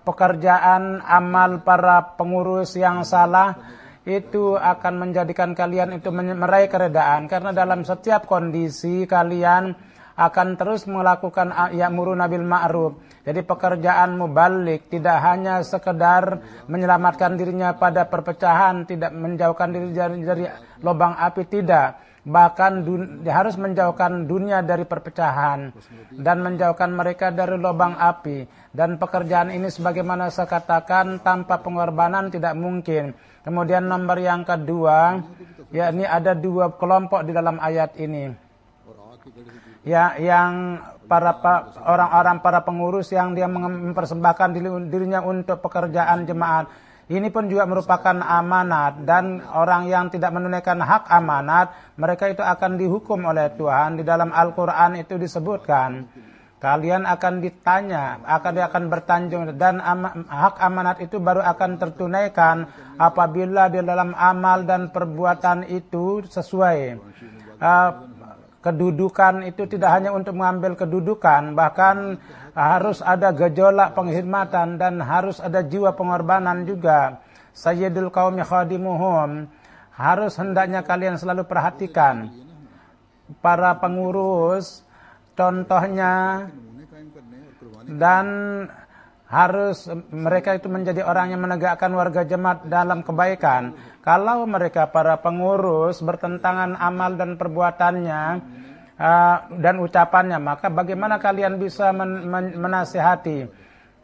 [SPEAKER 3] pekerjaan amal para pengurus yang salah itu akan menjadikan kalian itu meraih keredaan, karena dalam setiap kondisi kalian akan terus melakukan ya'muruna bil ma'ruf. Jadi pekerjaan mubalik tidak hanya sekedar menyelamatkan dirinya pada perpecahan, tidak menjauhkan diri dari lubang api, tidak. Bahkan harus menjauhkan dunia dari perpecahan dan menjauhkan mereka dari lubang api. Dan pekerjaan ini sebagaimana saya katakan tanpa pengorbanan tidak mungkin. Kemudian nomor yang kedua, yakni ada dua kelompok di dalam ayat ini. Ya, yang orang-orang para pengurus yang dia mempersembahkan dirinya untuk pekerjaan jemaat. Ini pun juga merupakan amanat, dan orang yang tidak menunaikan hak amanat, mereka itu akan dihukum oleh Tuhan. Di dalam Al-Quran itu disebutkan, kalian akan ditanya, akan bertanggung, dan hak amanat itu baru akan tertunaikan apabila di dalam amal dan perbuatan itu sesuai. Kedudukan itu tidak hanya untuk mengambil kedudukan, bahkan harus ada gejolak penghormatan dan harus ada jiwa pengorbanan juga. Sayyidul qaumi khadimuhum, harus hendaknya kalian selalu perhatikan para pengurus contohnya, dan harus mereka itu menjadi orang yang menegakkan warga jemaat dalam kebaikan. Kalau mereka para pengurus bertentangan amal dan perbuatannya dan ucapannya, maka bagaimana kalian bisa menasihati?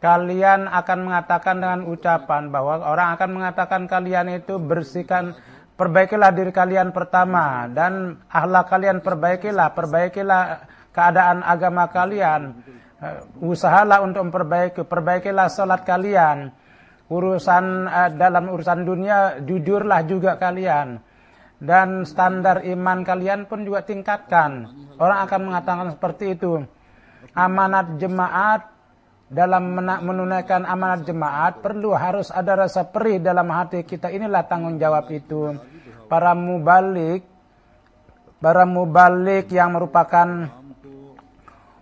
[SPEAKER 3] Kalian akan mengatakan dengan ucapan bahwa orang akan mengatakan kalian itu bersihkan, perbaikilah diri kalian pertama, dan akhlak kalian perbaikilah keadaan agama kalian. Usahalah untuk perbaikilah salat kalian. Dalam urusan dunia jujurlah juga kalian, dan standar iman kalian pun juga tingkatkan. Orang akan mengatakan seperti itu. Amanat jemaat, dalam menunaikan amanat jemaat harus ada rasa perih dalam hati kita. Inilah tanggung jawab itu. Para mubalik yang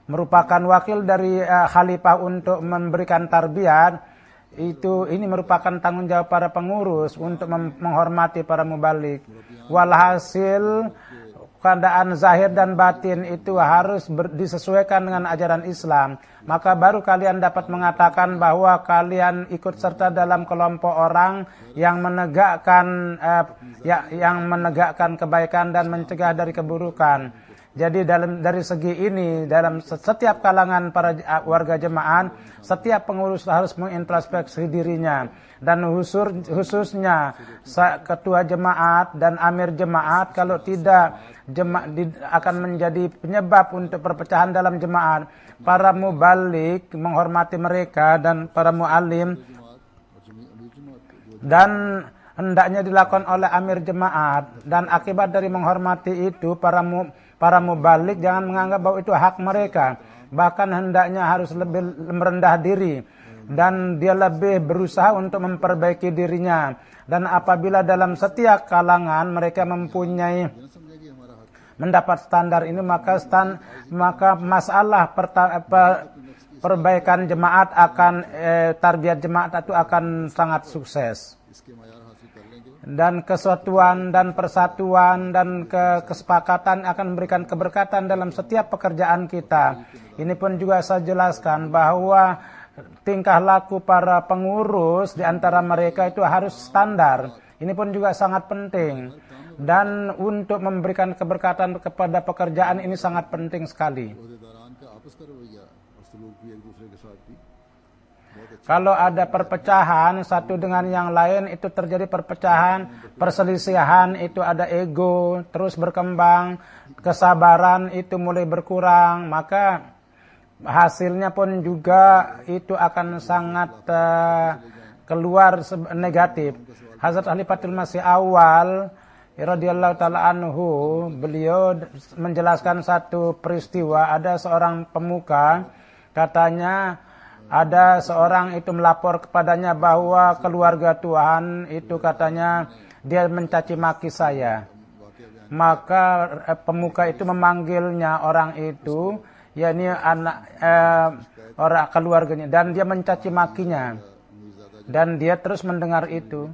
[SPEAKER 3] merupakan wakil dari khalifah untuk memberikan tarbiyat, ini merupakan tanggung jawab para pengurus untuk menghormati para mubalik. Walhasil keadaan zahir dan batin itu harus disesuaikan dengan ajaran Islam, maka baru kalian dapat mengatakan bahwa kalian ikut serta dalam kelompok orang yang menegakkan yang menegakkan kebaikan dan mencegah dari keburukan. Jadi dari segi ini, dalam setiap kalangan para warga jemaah, setiap pengurus harus mengintrospeksi dirinya. Dan khususnya ketua jemaat dan amir jemaat, kalau tidak akan menjadi penyebab untuk perpecahan dalam jemaat. Para mubalik menghormati mereka dan para muallim, dan hendaknya dilakukan oleh amir jemaat. Dan akibat dari menghormati itu, para mubalik jangan menganggap bahwa itu hak mereka. Bahkan hendaknya harus lebih merendah diri. Dan dia lebih berusaha untuk memperbaiki dirinya. Dan apabila dalam setiap kalangan mereka mendapat standar ini, maka masalah perbaikan jemaat tarbiyat jemaat itu akan sangat sukses. Dan kesatuan dan persatuan dan kesepakatan akan memberikan keberkatan dalam setiap pekerjaan kita. Ini pun juga saya jelaskan bahwa tingkah laku para pengurus di antara mereka itu harus standar. Ini pun juga sangat penting. Dan untuk memberikan keberkatan kepada pekerjaan ini sangat penting sekali. Kalau ada perpecahan satu dengan yang lain, itu terjadi perpecahan, perselisihan, itu ada ego, terus berkembang, kesabaran itu mulai berkurang, maka hasilnya pun juga itu akan sangat keluar negatif. Hazrat Khalifatul Masih awal radhiyallahu taala anhu, beliau menjelaskan satu peristiwa. Ada seorang pemuka, katanya ada seorang itu melapor kepadanya bahwa keluarga Tuhan itu katanya dia mencaci maki saya. Maka pemuka itu memanggilnya orang itu, yakni orang keluarganya, dan dia mencaci makinya. Dan dia terus mendengar itu.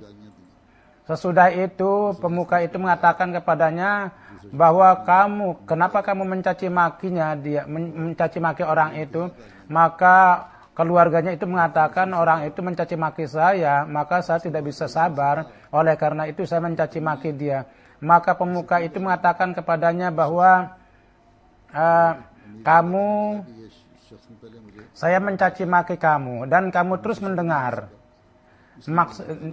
[SPEAKER 3] Sesudah itu pemuka itu mengatakan kepadanya bahwa kenapa kamu mencaci makinya, dia mencaci maki orang itu. Maka keluarganya itu mengatakan orang itu mencaci maki saya, maka saya tidak bisa sabar, oleh karena itu saya mencaci maki dia. Maka pemuka itu mengatakan kepadanya bahwa saya mencaci maki kamu dan kamu terus mendengar.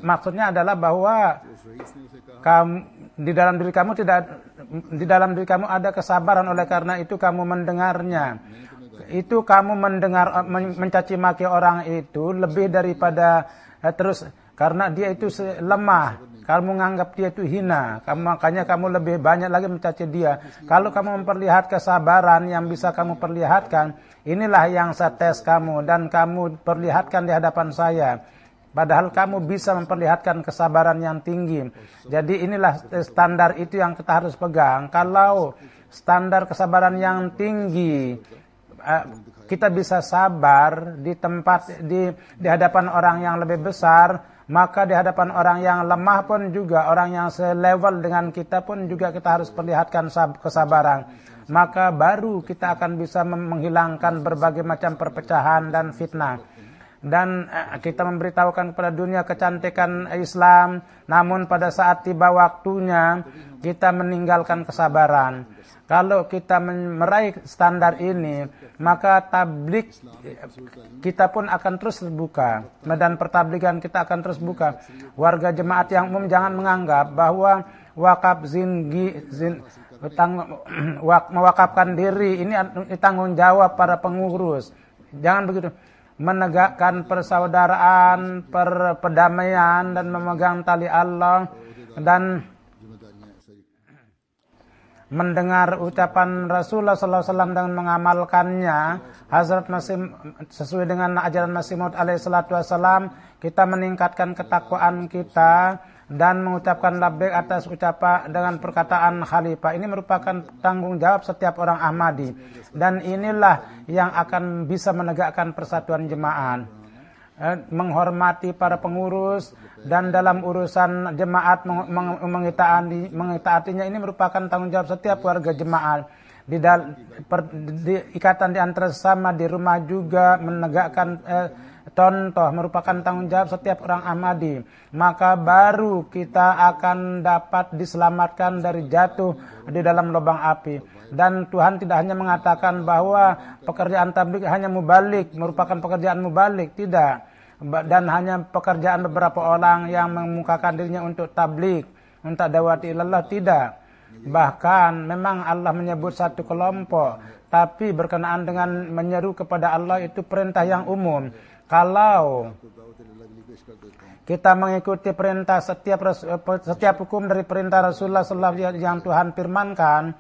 [SPEAKER 3] Maksudnya adalah bahwa di dalam diri kamu ada kesabaran, oleh karena itu kamu mendengarnya. Itu kamu mendengar mencaci maki orang itu lebih daripada terus, karena dia itu lemah, kamu menganggap dia itu hina, makanya kamu lebih banyak lagi mencaci dia. Kalau kamu memperlihatkan kesabaran yang bisa kamu perlihatkan, inilah yang saya tes kamu dan kamu perlihatkan di hadapan saya. Padahal kamu bisa memperlihatkan kesabaran yang tinggi. Jadi inilah standar itu yang kita harus pegang. Kalau standar kesabaran yang tinggi, kita bisa sabar di hadapan orang yang lebih besar, maka di hadapan orang yang lemah pun juga, orang yang selevel dengan kita pun juga kita harus perlihatkan kesabaran. Maka baru kita akan bisa menghilangkan berbagai macam perpecahan dan fitnah. Dan kita memberitahukan kepada dunia kecantikan Islam, namun pada saat tiba waktunya kita meninggalkan kesabaran. Kalau kita meraih standar ini, maka tablik kita pun akan terus terbuka. Medan pertabligan kita akan terus buka. Warga jemaat yang umum jangan menganggap bahwa wakaf mewakafkan diri ini tanggung jawab para pengurus. Jangan begitu. Menegakkan persaudaraan, perdamaian, dan memegang tali Allah, dan mendengar ucapan Rasulullah SAW dan mengamalkannya. Hazrat Masih sesuai dengan ajaran Masih Maud alaihi salatu wassalam, kita meningkatkan ketakwaan kita dan mengucapkan labbaik atas ucapan dengan perkataan khalifah. Ini merupakan tanggung jawab setiap orang Ahmadi, dan inilah yang akan bisa menegakkan persatuan jemaah. menghormati para pengurus, dan dalam urusan jemaat mengitaatinya. Ini merupakan tanggung jawab setiap warga jemaat. Di ikatan di antara sesama di rumah juga menegakkan contoh merupakan tanggung jawab setiap orang Ahmadi. Maka baru kita akan dapat diselamatkan dari jatuh di dalam lubang api. Dan Tuhan tidak hanya mengatakan bahwa pekerjaan tabligh hanya mubalik, merupakan pekerjaan mubalik, tidak. Dan hanya pekerjaan beberapa orang yang mengemukakan dirinya untuk tabligh, untuk dakwah ilallah, tidak. Bahkan memang Allah menyebut satu kelompok, tapi berkenaan dengan menyeru kepada Allah itu perintah yang umum. Kalau kita mengikuti perintah setiap hukum dari perintah Rasulullah SAW yang Tuhan firmankan,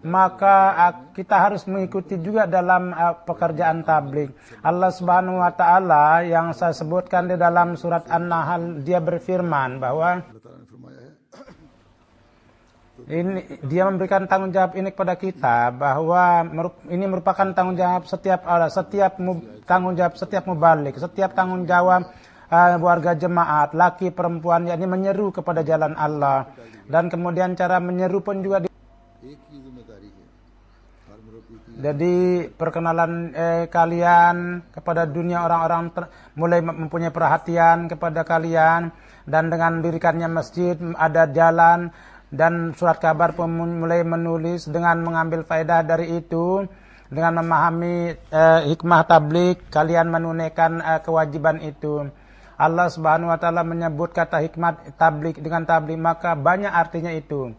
[SPEAKER 3] maka kita harus mengikuti juga dalam pekerjaan tabligh. Allah Subhanahu wa taala yang saya sebutkan di dalam surat An-Nahl, dia berfirman bahwa dia memberikan tanggung jawab ini kepada kita, bahwa ini merupakan tanggung jawab setiap tanggung jawab setiap mubalik, setiap tanggung jawab warga jemaat, laki perempuan, yakni menyeru kepada jalan Allah. Dan kemudian cara menyeru pun juga jadi perkenalan kalian kepada dunia, orang-orang mulai mempunyai perhatian kepada kalian, dan dengan dirikannya masjid ada jalan, dan surat kabar pun mulai menulis dengan mengambil faedah dari itu. Dengan memahami hikmah tabligh, kalian menunaikan kewajiban itu. Allah Subhanahu wa taala menyebut kata hikmat tabligh dengan tabligh, maka banyak artinya itu.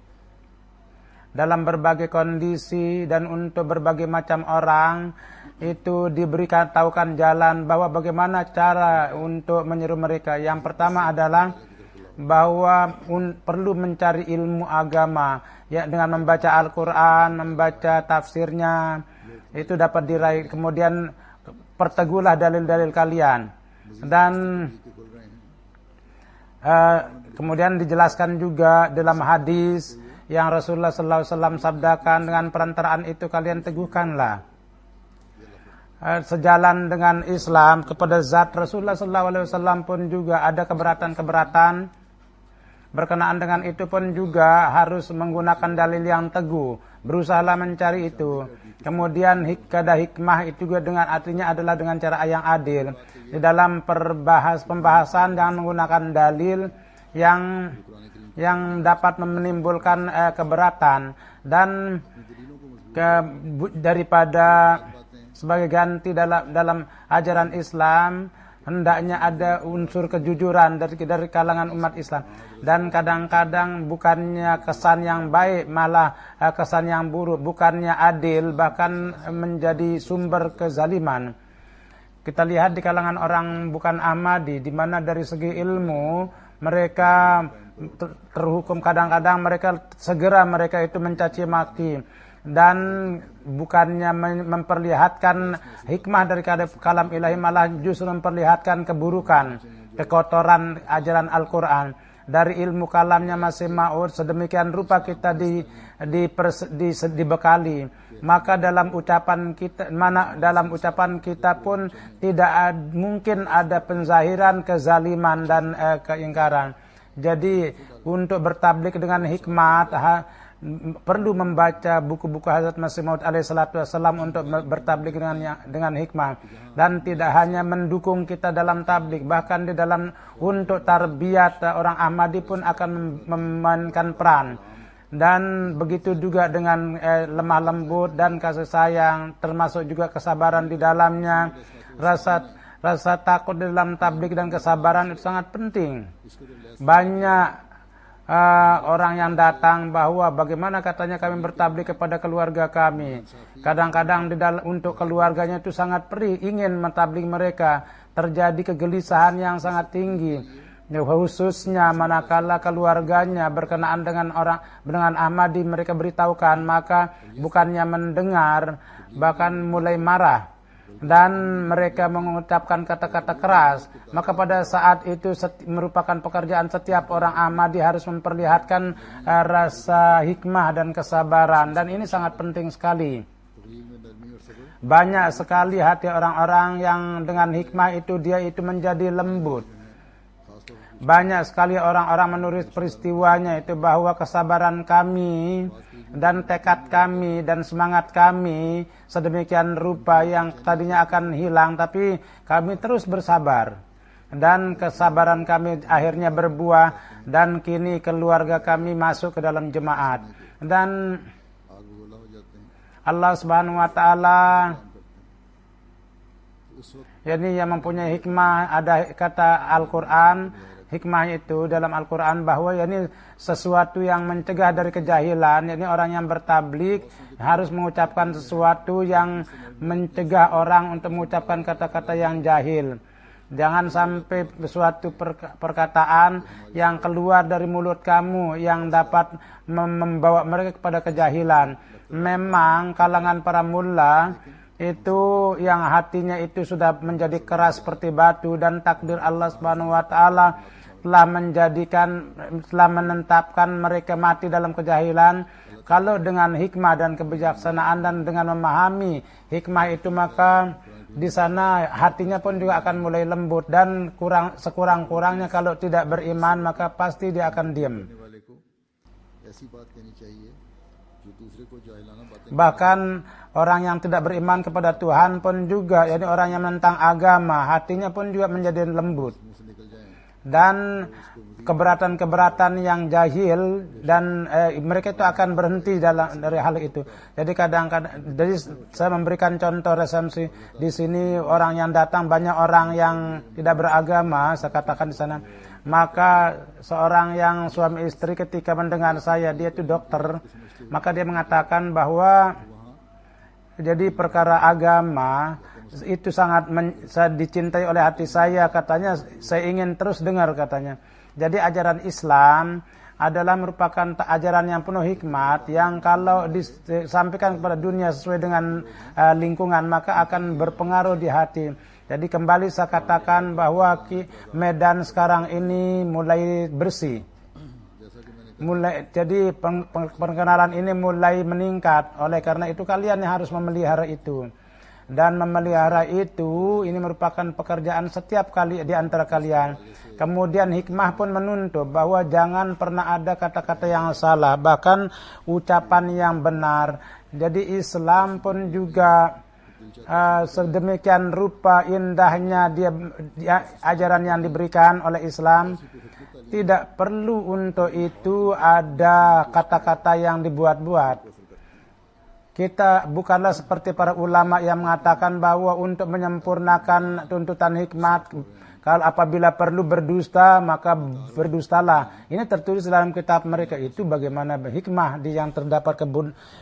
[SPEAKER 3] Dalam berbagai kondisi dan untuk berbagai macam orang itu diberikan tahukan jalan bahwa bagaimana cara untuk menyeru mereka. Yang pertama adalah bahwa perlu mencari ilmu agama, ya, dengan membaca Al-Qur'an, membaca tafsirnya, itu dapat diraih. Kemudian perteguhlah dalil-dalil kalian. Dan kemudian dijelaskan juga dalam hadis yang Rasulullah SAW sabdakan, dengan perantaraan itu kalian teguhkanlah sejalan dengan Islam kepada zat. Rasulullah SAW pun juga ada keberatan-keberatan. Berkenaan dengan itu pun juga harus menggunakan dalil yang teguh. Berusahalah mencari itu. Kemudian kada hikmah itu juga dengan artinya adalah dengan cara yang adil. Di dalam pembahasan jangan menggunakan dalil yang dapat menimbulkan keberatan, dan daripada sebagai ganti dalam ajaran Islam, hendaknya ada unsur kejujuran dari kalangan umat Islam. Dan kadang-kadang bukannya kesan yang baik, malah kesan yang buruk, bukannya adil, bahkan menjadi sumber kezaliman. Kita lihat di kalangan orang bukan Ahmadi, di mana dari segi ilmu mereka terhukum, kadang-kadang segera mereka itu mencaci maki, dan bukannya memperlihatkan hikmah dari kalam ilahi, malah justru memperlihatkan keburukan, kekotoran ajaran Al-Quran. Dari ilmu kalamnya masih maud, sedemikian rupa kita dibekali. Maka dalam ucapan kita pun tidak mungkin ada penzahiran kezaliman dan keingkaran. Jadi untuk bertabligh dengan hikmat perlu membaca buku-buku Hazrat Masih Maud alaihissalam untuk bertabligh dengan hikmah. Dan tidak hanya mendukung kita dalam tabligh, bahkan di dalam untuk tarbiyat orang Ahmadi pun akan memainkan peran. Dan begitu juga dengan lemah lembut dan kasih sayang, termasuk juga kesabaran di dalamnya. Rasa takut di dalam tabligh dan kesabaran itu sangat penting. Banyak orang yang datang bahwa bagaimana katanya kami bertabligh kepada keluarga kami. Kadang-kadang untuk keluarganya itu sangat perih, ingin mentabligh mereka. Terjadi kegelisahan yang sangat tinggi. Khususnya manakala keluarganya berkenaan dengan Ahmadi, mereka beritahukan, maka bukannya mendengar, bahkan mulai marah. Dan mereka mengucapkan kata-kata keras. Maka pada saat itu merupakan pekerjaan setiap orang Ahmadi harus memperlihatkan rasa hikmah dan kesabaran. Dan ini sangat penting sekali. Banyak sekali hati orang-orang yang dengan hikmah itu dia itu menjadi lembut. Banyak sekali orang-orang menulis peristiwanya itu bahwa kesabaran kami dan tekad kami dan semangat kami sedemikian rupa yang tadinya akan hilang, tapi kami terus bersabar. Dan kesabaran kami akhirnya berbuah dan kini keluarga kami masuk ke dalam jemaat. Dan
[SPEAKER 2] आग गोला हो जाते हैं।
[SPEAKER 3] Allah Subhanahu wa taala
[SPEAKER 2] उस वक्त
[SPEAKER 3] yakni yang mempunyai hikmah, ada kata Al-Qur'an, hikmah itu dalam Al-Qur'an bahwa yakni sesuatu yang mencegah dari kejahilan, yakni orang yang bertablik harus mengucapkan sesuatu yang mencegah orang untuk mengucapkan kata-kata yang jahil. Jangan sampai suatu perkataan yang keluar dari mulut kamu yang dapat membawa mereka kepada kejahilan. Memang kalangan para mullah itu yang hatinya itu sudah menjadi keras seperti batu, dan takdir Allah Subhanahu wa taala telah menetapkan mereka mati dalam kejahilan. Kalau dengan hikmah dan kebijaksanaan dan dengan memahami hikmah itu, maka di sana hatinya pun juga akan mulai lembut, dan sekurang-kurangnya kalau tidak beriman maka pasti dia akan diam.
[SPEAKER 2] करने वाले को ऐसी बात कहनी चाहिए जो दूसरे को जाहिलाना बातें
[SPEAKER 3] Bahkan orang yang tidak beriman kepada Tuhan pun juga, yakni orang yang menentang agama, hatinya pun juga menjadi lembut.
[SPEAKER 2] मुंह से निकल जाएं।
[SPEAKER 3] Dan keberatan-keberatan yang jahil dan mereka itu akan berhenti dari hal itu. Jadi kadang-kadang, jadi saya memberikan contoh resensi di sini, orang yang datang banyak orang yang tidak beragama, saya katakan di sana. Maka seorang yang suami istri ketika mendengar saya, dia itu dokter, maka dia mengatakan bahwa jadi perkara agama itu sangat dicintai oleh hati saya, katanya saya ingin terus dengar katanya. Jadi ajaran Islam adalah merupakan ajaran yang penuh hikmat, yang kalau disampaikan kepada dunia sesuai dengan lingkungan maka akan berpengaruh di hati. Jadi kembali saya katakan bahwa Medan sekarang ini mulai bersih. Jadi perkenalan ini mulai meningkat. Oleh karena itu kalian yang harus memelihara itu. Dan memelihara itu ini merupakan pekerjaan setiap kali di antara kalian. Kemudian hikmah pun menuntut bahwa jangan pernah ada kata-kata yang salah, bahkan ucapan yang benar. Jadi Islam pun juga sedemikian rupa indahnya ajaran yang diberikan oleh Islam. Tidak perlu untuk itu ada kata-kata yang dibuat-buat. Kita bukanlah seperti para ulama yang mengatakan bahwa untuk menyempurnakan tuntutan hikmat, kalau apabila perlu berdusta maka berdustalah. Ini tertulis dalam kitab mereka itu bagaimana hikmah yang terdapat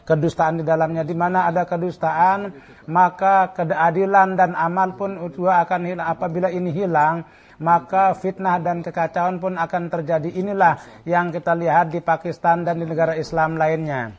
[SPEAKER 3] kedustaan di dalamnya. Di mana ada kedustaan maka keadilan dan amal pun juga akan hilang. Apabila ini hilang maka fitnah dan kekacauan pun akan terjadi. Inilah yang kita lihat di Pakistan dan di negara Islam lainnya.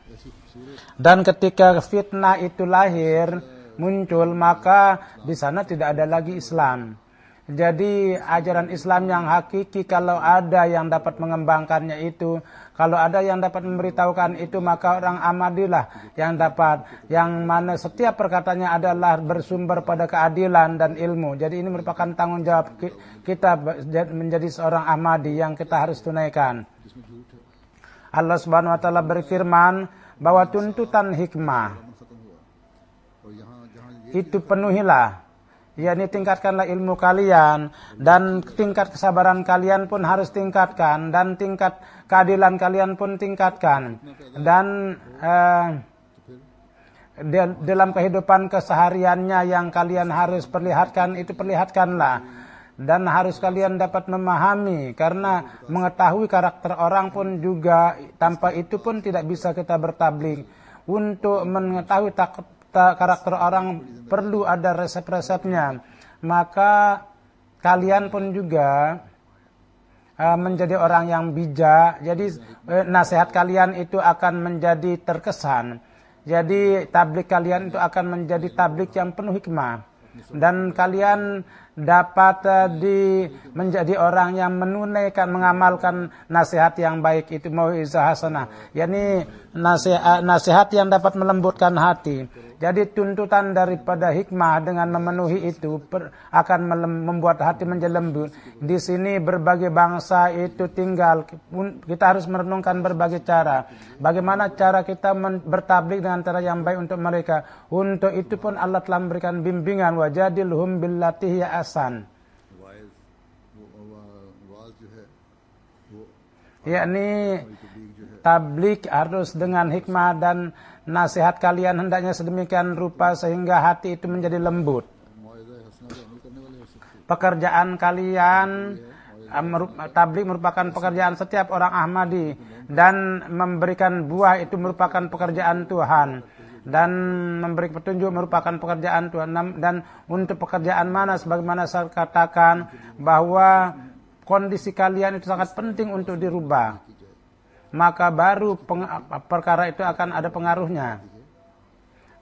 [SPEAKER 3] Dan ketika fitnah itu lahir, muncul, maka di sana tidak ada lagi Islam. Jadi ajaran Islam yang hakiki kalau ada yang dapat mengembangkannya itu, kalau ada yang dapat memberitahukan itu, maka orang amadilah yang dapat, yang mana setiap perkataannya adalah bersumber pada keadilan dan ilmu. Jadi ini merupakan tanggung jawab kita menjadi seorang Ahmadi yang kita harus tunaikan. Allah Subhanahu wa taala berfirman bahwa tuntutan hikmah itu penuhilah, yakni tingkatkanlah ilmu kalian, dan tingkat kesabaran kalian pun harus tingkatkan, dan tingkat keadilan kalian pun tingkatkan. Dan dalam kehidupan kesehariannya yang kalian harus perlihatkan, itu perlihatkanlah. Dan harus kalian dapat memahami, karena mengetahui karakter orang pun juga, tanpa itu pun tidak bisa kita bertabligh. Untuk mengetahui karakter orang perlu ada resep-resepnya. Maka kalian pun juga menjadi orang yang bijak. Jadi nasihat kalian itu akan menjadi terkesan. Jadi tabligh kalian itu akan menjadi tabligh yang penuh hikmah. Dan kalian dapat menjadi orang yang menunaikan, mengamalkan nasihat yang baik itu, mau'izah hasanah, yakni nasihat yang dapat melembutkan hati. Jadi tuntutan daripada hikmah dengan memenuhi itu akan membuat hati menjadi lembut. Di sini berbagai bangsa itu tinggal. Kita harus merenungkan berbagai cara. Bagaimana cara kita bertablik dengan cara yang baik untuk mereka. Untuk itu pun Allah telah memberikan bimbingan. Wajadilhum billati hiya ahsan. Yakni tablik harus dengan hikmah dan nasihat kalian hendaknya sedemikian rupa sehingga hati itu menjadi lembut. Pekerjaan kalian, tablik merupakan pekerjaan setiap orang Ahmadi, dan memberikan buah itu merupakan pekerjaan Tuhan, dan memberi petunjuk merupakan pekerjaan Tuhan. Dan untuk pekerjaan mana, sebagaimana saya katakan bahwa kondisi kalian itu sangat penting untuk dirubah, maka baru perkara itu akan ada pengaruhnya.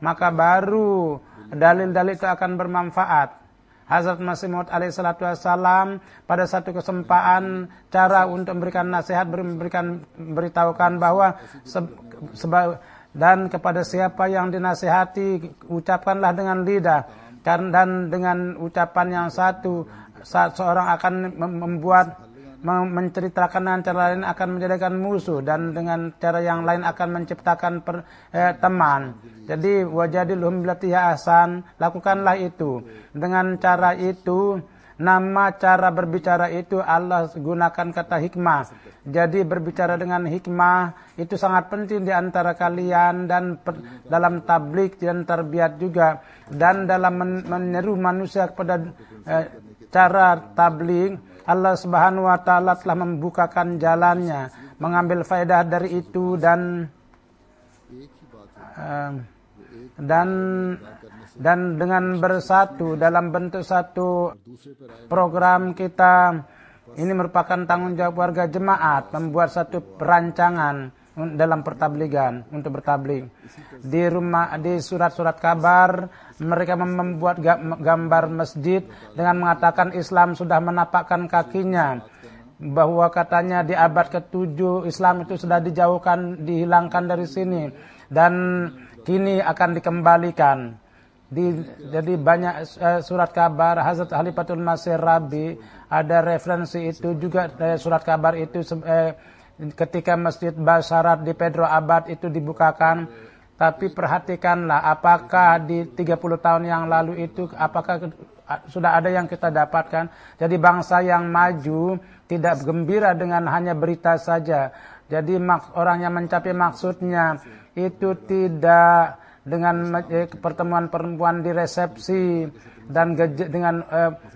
[SPEAKER 3] Maka baru dalil-dalil itu akan bermanfaat. Hazrat Masih Maud alaihissalatu wassalam pada satu kesempatan cara untuk memberikan nasihat, beritahukan bahwa dan kepada siapa yang dinasihati ucapkanlah dengan lidah, dan dengan ucapan yang satu saat seorang akan menceritakan dengan cara lain akan menjadikan musuh, dan dengan cara yang lain akan menciptakan teman. Jadi wajadilhum billati hiya ahsan, lakukanlah itu. Dengan cara itu, nama cara berbicara itu Allah gunakan kata hikmah. Jadi berbicara dengan hikmah itu sangat penting di antara kalian, dan dalam tablik dan tarbiyat juga, dan dalam menyeru manusia kepada cara tablik. Allah Subhanahu wa taala telah membukakan jalannya, mengambil faedah dari itu, dan dengan bersatu dalam bentuk satu program kita. Ini merupakan tanggung jawab warga jemaat membuat satu perancangan dalam pertabligan, untuk bertablig. Di surat-surat kabar mereka membuat gambar masjid dengan mengatakan Islam sudah menapakkan kakinya, bahwa katanya di abad ke-7 Islam itu sudah dihilangkan dari sini, dan kini akan dikembalikan. Jadi banyak surat kabar. Hazrat Khalifatul Masih Rabi ada referensi itu juga dari surat kabar itu ketika Masjid Basharat di Pedro Abad itu dibukakan. Tapi perhatikanlah, apakah di 30 tahun yang lalu itu, apakah sudah ada yang kita dapatkan? Jadi bangsa yang maju tidak gembira dengan hanya berita saja. Jadi orang yang mencapai maksudnya itu tidak dengan pertemuan-pertemuan di resepsi dan dengan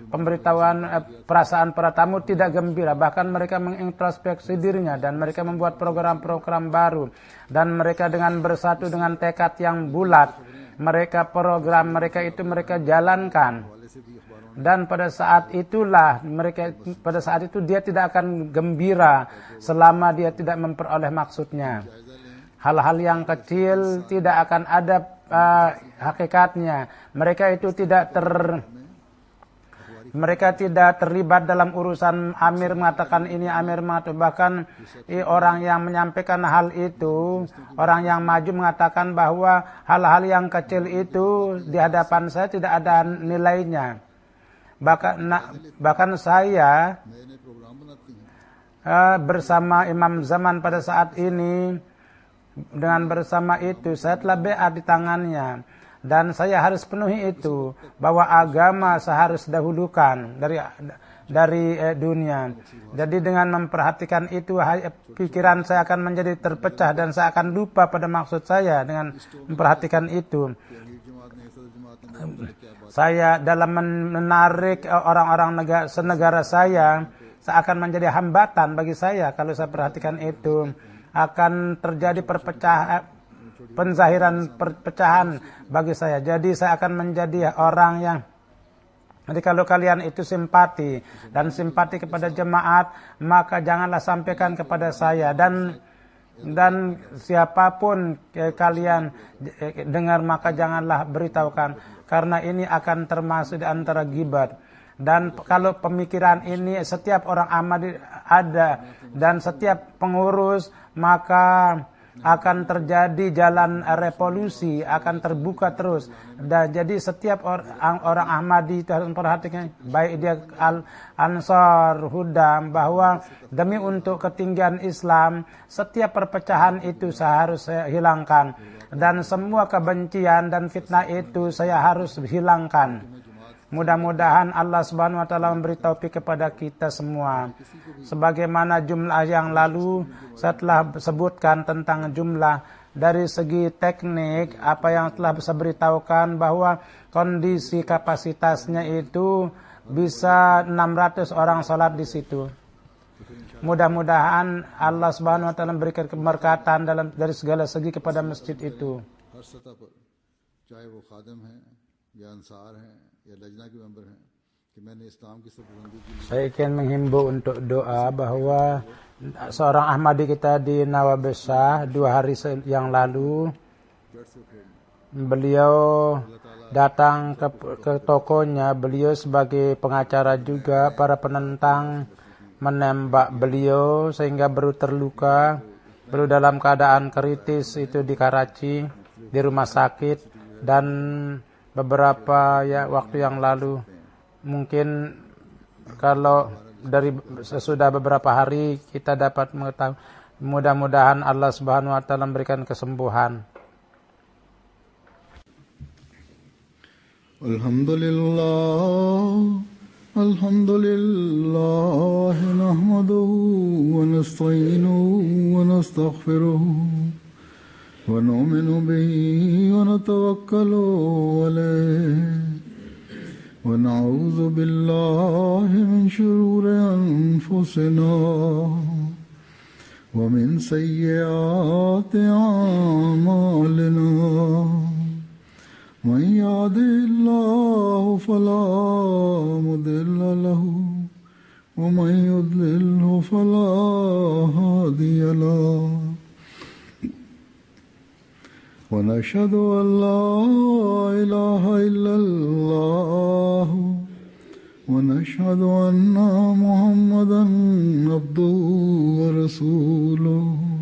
[SPEAKER 3] pemberitahuan perasaan para tamu, tidak gembira. Bahkan mereka mengintrospeksi dirinya, dan mereka membuat program-program baru, dan mereka dengan bersatu dengan tekad yang bulat, program mereka itu mereka jalankan. Dan pada saat itu dia tidak akan gembira selama dia tidak memperoleh maksudnya. Hal-hal yang kecil tidak akan ada hakikatnya. Mereka tidak terlibat dalam urusan amir mengatakan ini, amir mengatakan. Bahkan orang yang menyampaikan hal itu, orang yang maju mengatakan bahwa hal-hal yang kecil itu di hadapan saya tidak ada nilainya. Bahkan saya bersama Imam Zaman pada saat ini, dengan bersama itu saya telah beat di tangannya, dan saya harus penuhi itu, bahwa agama saya harus dahulukan dari dunia. Jadi dengan memperhatikan itu, pikiran saya akan menjadi terpecah, dan saya akan lupa pada maksud saya dengan memperhatikan itu. Saya dalam menarik orang-orang senegara saya akan menjadi hambatan bagi saya. Kalau saya perhatikan itu, akan terjadi perpecahan bagi saya. Jadi saya akan menjadi orang yang, jadi kalau kalian itu simpati kepada jemaat, maka janganlah sampaikan kepada saya, dan siapapun kalian dengar, maka janganlah beritahukan, karena ini akan termasuk di antara ghibat. Dan kalau pemikiran ini setiap orang Ahmadi ada dan setiap pengurus, maka akan terjadi jalan revolusi, akan terbuka terus. Dan jadi setiap orang Ahmadi itu harus memperhatikan, baik dia Ansar, Hudam, bahwa demi untuk ketinggian Islam, setiap perpecahan itu saya harus hilangkan. Dan semua kebencian dan fitnah itu saya harus hilangkan. Mudah-mudahan Allah Subhanahu wa taala memberi taufik kepada kita semua. Sebagaimana jumlah yang lalu saya telah sebutkan tentang jumlah, dari segi teknik apa yang telah saya beritahukan bahwa kondisi kapasitasnya itu bisa 600 orang salat di situ. Mudah-mudahan Allah Subhanahu wa taala memberikan keberkatan dari segala segi kepada masjid itu. Saya ingin menghimbau untuk doa bahwa seorang Ahmadi kita di Nawabesah 2 hari yang lalu, beliau datang ke tokonya, beliau sebagai pengacara juga, para penentang menembak beliau sehingga baru terluka, baru dalam keadaan kritis itu di Karachi, di rumah sakit. Dan beberapa waktu yang lalu, mungkin kalau dari sesudah beberapa hari kita dapat mengetahui, mudah-mudahan Allah Subhanahu wa taala memberikan kesembuhan.
[SPEAKER 2] Alhamdulillah nahmaduhu wa nasta'inuhu wa nastaghfiruh wa nu'minu bihi wa natawakkalu alayhi wa na'udzu billahi min shururi anfusina wa min sayyiati a'malina. من يهده الله فلا مضل له ومن يضلله فلا هادي له ونشهد أن لا إله إلا الله ونشهد أن محمدا عبده ورسوله.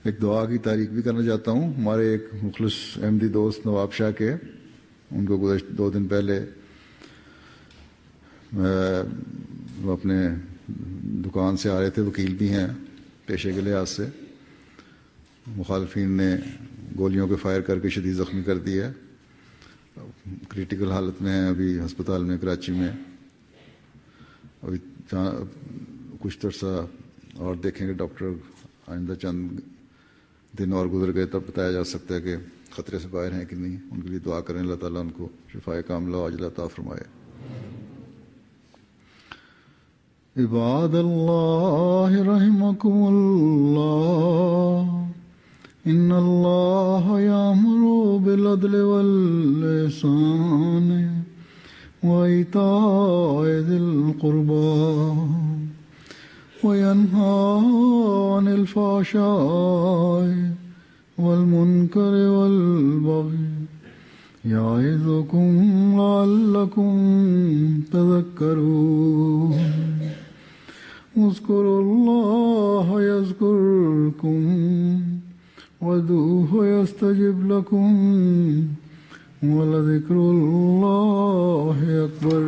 [SPEAKER 2] एक दुआ की तारीफ भी करना चाहता हूँ। हमारे एक मुखलिस अहमदी दोस्त नवाब शाह के, उनको गुज़श्ता 2 दिन पहले वो अपने दुकान से आ रहे थे, वकील भी हैं पेशे के लिहाज से। मुखालफिन ने गोलियों के फायर करके शदीद ज़ख्मी कर दिया, क्रिटिकल हालत में है अभी अस्पताल में कराची में। अभी कुछ तरसा और देखेंगे डॉक्टर, आइंदा चंद दिन और गुजर गए तब बताया जा सकता है कि खतरे से बाहर हैं कि नहीं। उनके लिए दुआ करें, अल्लाह ताला उनको शिफाए कामिला आजिला अता फरमाए। इबादल्लाह रहमकुमुल्लाह, इन्नल्लाह यामुरु बिल अदलि वल इहसान व इताइ ज़िल क़ुर्बा وينهى عن الفحشاء والمنكر والبغي يعظكم لعلكم تذكرون. اذكروا الله يذكركم وادعوه يستجب لكم ولذكر الله أكبر.